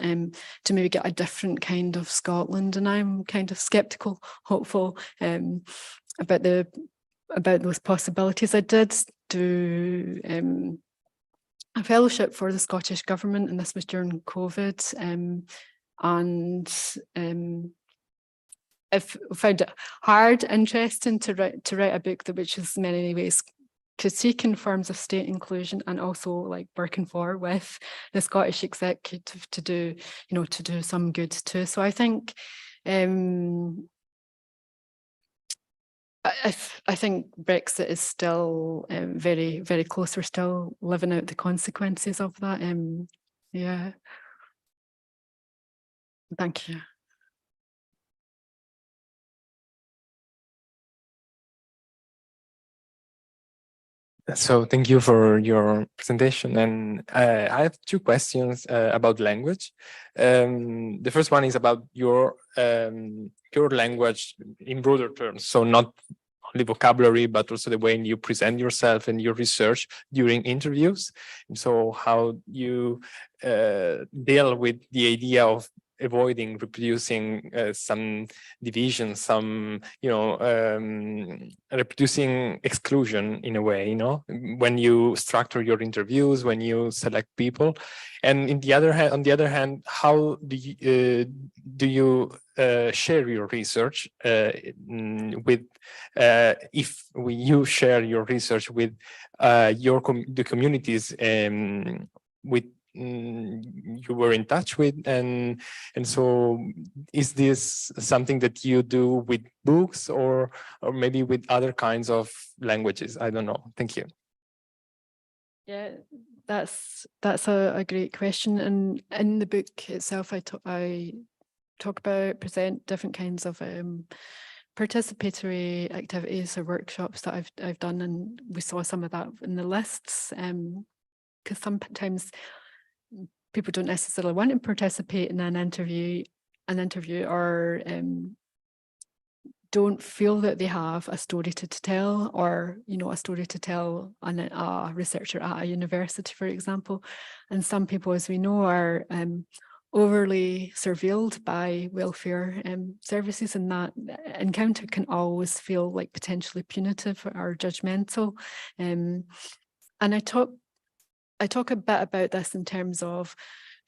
to maybe get a different kind of Scotland, and I'm kind of sceptical, hopeful about those possibilities. I did do a fellowship for the Scottish Government, and this was during COVID, and I've found it hard, interesting to write a book which is in many ways critiquing forms of state inclusion, and also like working with the Scottish Executive to do some good too. So I think I think Brexit is still very, very close. We're still living out the consequences of that. Yeah. Thank you. So thank you for your presentation. And I have two questions about language. The first one is about your language in broader terms. So not only vocabulary, but also the way you present yourself and your research during interviews. And so how you deal with the idea of avoiding reproducing some division, some, reproducing exclusion in a way, when you structure your interviews, when you select people. And on the other hand, how do you share your research with you share your research with the communities with you were in touch with, and so is this something that you do with books or maybe with other kinds of languages? I don't know. Thank you. Yeah, that's a great question. And in the book itself, I talk about, present different kinds of participatory activities or workshops that I've done, and we saw some of that in the lists. Because sometimes people don't necessarily want to participate in an interview or don't feel that they have a story to tell, or a story to tell on a researcher at a university, for example. And some people, as we know, are overly surveilled by welfare services, and that encounter can always feel like potentially punitive or judgmental. And I talk a bit about this in terms of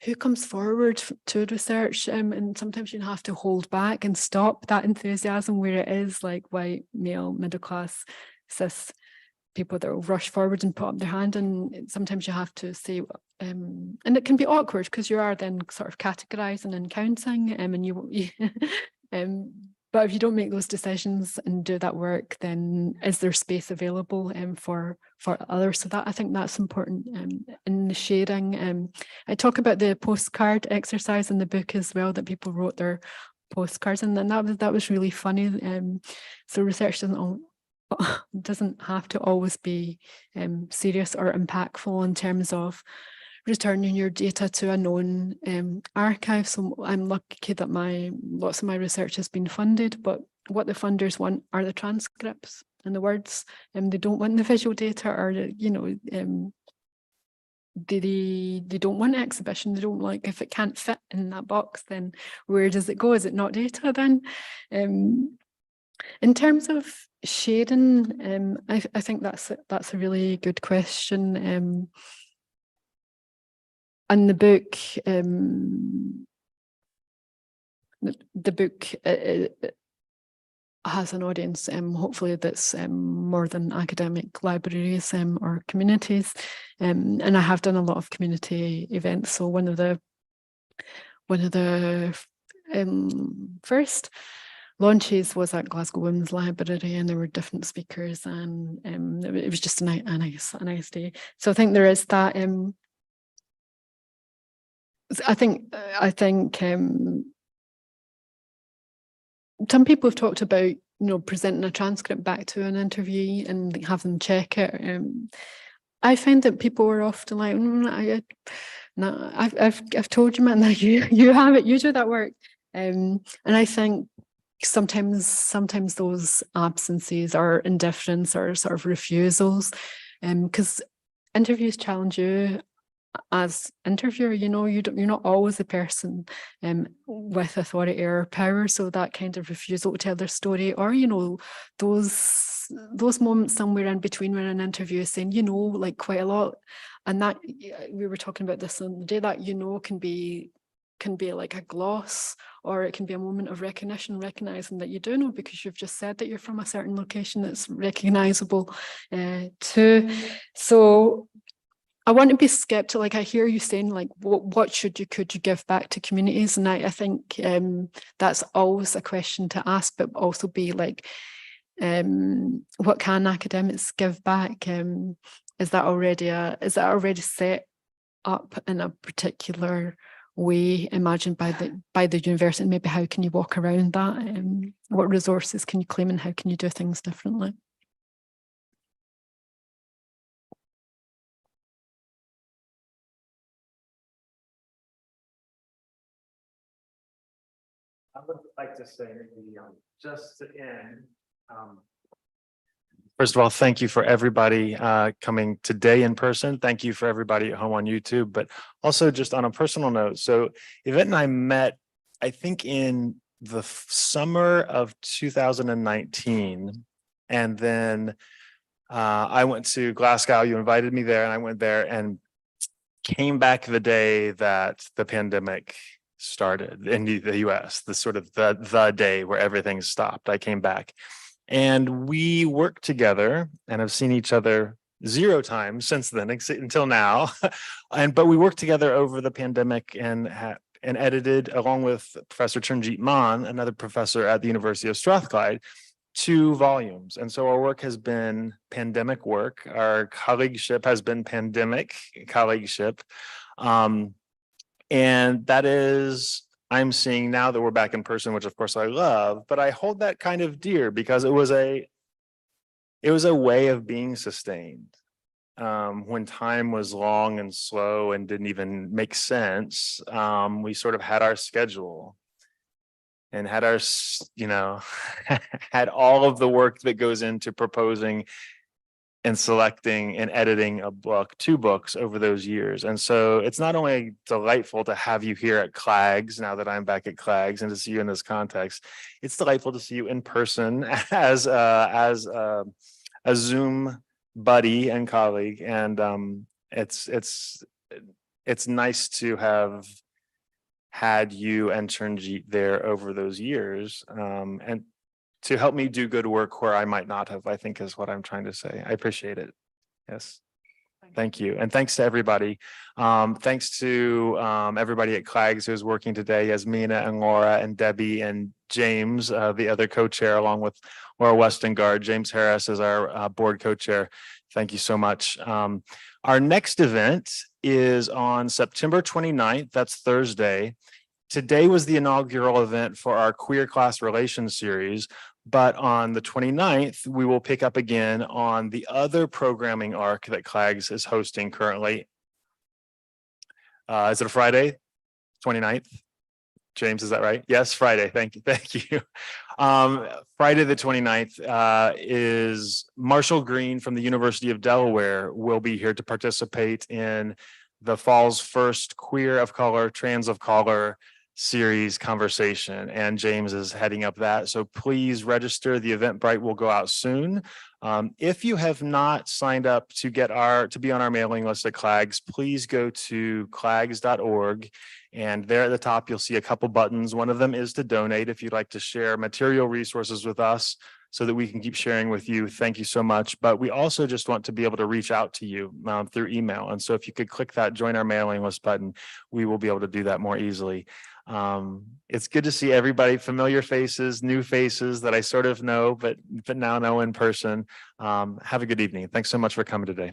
who comes forward to research, and sometimes you have to hold back and stop that enthusiasm where it is like white, male, middle class, cis people that will rush forward and put up their hand, and sometimes you have to say, and it can be awkward because you are then sort of categorizing and counting, and you but if you don't make those decisions and do that work, then is there space available for others? So that, I think that's important in the sharing. I talk about the postcard exercise in the book as well, that people wrote their postcards, and then that was really funny. So research doesn't have to always be serious or impactful in terms of returning your data to a known archive. So I'm lucky that lots of my research has been funded, but what the funders want are the transcripts and the words, and they don't want the visual data, or they don't want exhibition. They don't like, if it can't fit in that box, then where does it go? Is it not data then? In terms of sharing, I think that's a really good question. And the book, has an audience, hopefully that's more than academic libraries or communities, and I have done a lot of community events. So one of the first launches was at Glasgow Women's Library, and there were different speakers, and it was just a nice day. So I think there is that. I think some people have talked about presenting a transcript back to an interviewee and have them check it. I find that people are often like, no, I've told you, man, that you have it, you do that work, and I think sometimes those absences or indifference or sort of refusals, because interviews challenge you as interviewer. you're not always the person with authority or power, so that kind of refusal to tell their story, or those moments somewhere in between where an interview is saying like quite a lot, and that we were talking about this on the day, that can be like a gloss, or it can be a moment of recognition, recognizing that you do know because you've just said that you're from a certain location that's recognizable too. So I want to be skeptical. Like, I hear you saying, like, what could you give back to communities? And I think that's always a question to ask, but also be like, what can academics give back? Is that already set up in a particular way imagined by the university? And maybe how can you walk around that? What resources can you claim, and how can you do things differently? I would like to say, just to end, first of all, thank you for everybody coming today in person. Thank you for everybody at home on YouTube, but also just on a personal note. So Yvette and I met I think in the summer of 2019. And then I went to Glasgow. You invited me there and I went there and came back the day that the pandemic started in the US, the sort of the day where everything stopped. I came back and we worked together and have seen each other 0 times since then until now. But we worked together over the pandemic and edited along with Professor Turnjeet Mann, another professor at the University of Strathclyde, 2 volumes. And so our work has been pandemic work. Our colleagueship has been pandemic colleagueship. And that is, I'm seeing now that we're back in person, which of course I love, but I hold that kind of dear because it was a way of being sustained. When time was long and slow and didn't even make sense, we sort of had our schedule and had our, had all of the work that goes into proposing and selecting and editing a book, 2 books over those years. And so it's not only delightful to have you here at CLAGS now that I'm back at CLAGS and to see you in this context, it's delightful to see you in person as a Zoom buddy and colleague. And it's nice to have had you and Turnjeet there over those years, and to help me do good work where I might not have, I think is what I'm trying to say. I appreciate it. Yes. Thank you. And thanks to everybody. Thanks to everybody at CLAGS who's working today, Yasmina and Laura and Debbie and James, the other co-chair, along with Laura Westengard. James Harris is our board co-chair. Thank you so much. Our next event is on September 29th. That's Thursday. Today was the inaugural event for our Queer Class Relations series, but on the 29th, we will pick up again on the other programming arc that CLAGS is hosting currently. Is it a Friday? 29th? James, is that right? Yes, Friday. Thank you. Thank you. Friday the 29th is Marshall Green from the University of Delaware will be here to participate in the fall's first Queer of Color, Trans of Color series conversation, and James is heading up that. So please register. The Eventbrite will go out soon. If you have not signed up to be on our mailing list at CLAGS, please go to clags.org. And there at the top, you'll see a couple buttons. One of them is to donate if you'd like to share material resources with us so that we can keep sharing with you. Thank you so much. But we also just want to be able to reach out to you through email. And so if you could click that join our mailing list button, we will be able to do that more easily. It's good to see everybody, familiar faces, new faces that I sort of know, but now know in person. Have a good evening. Thanks so much for coming today.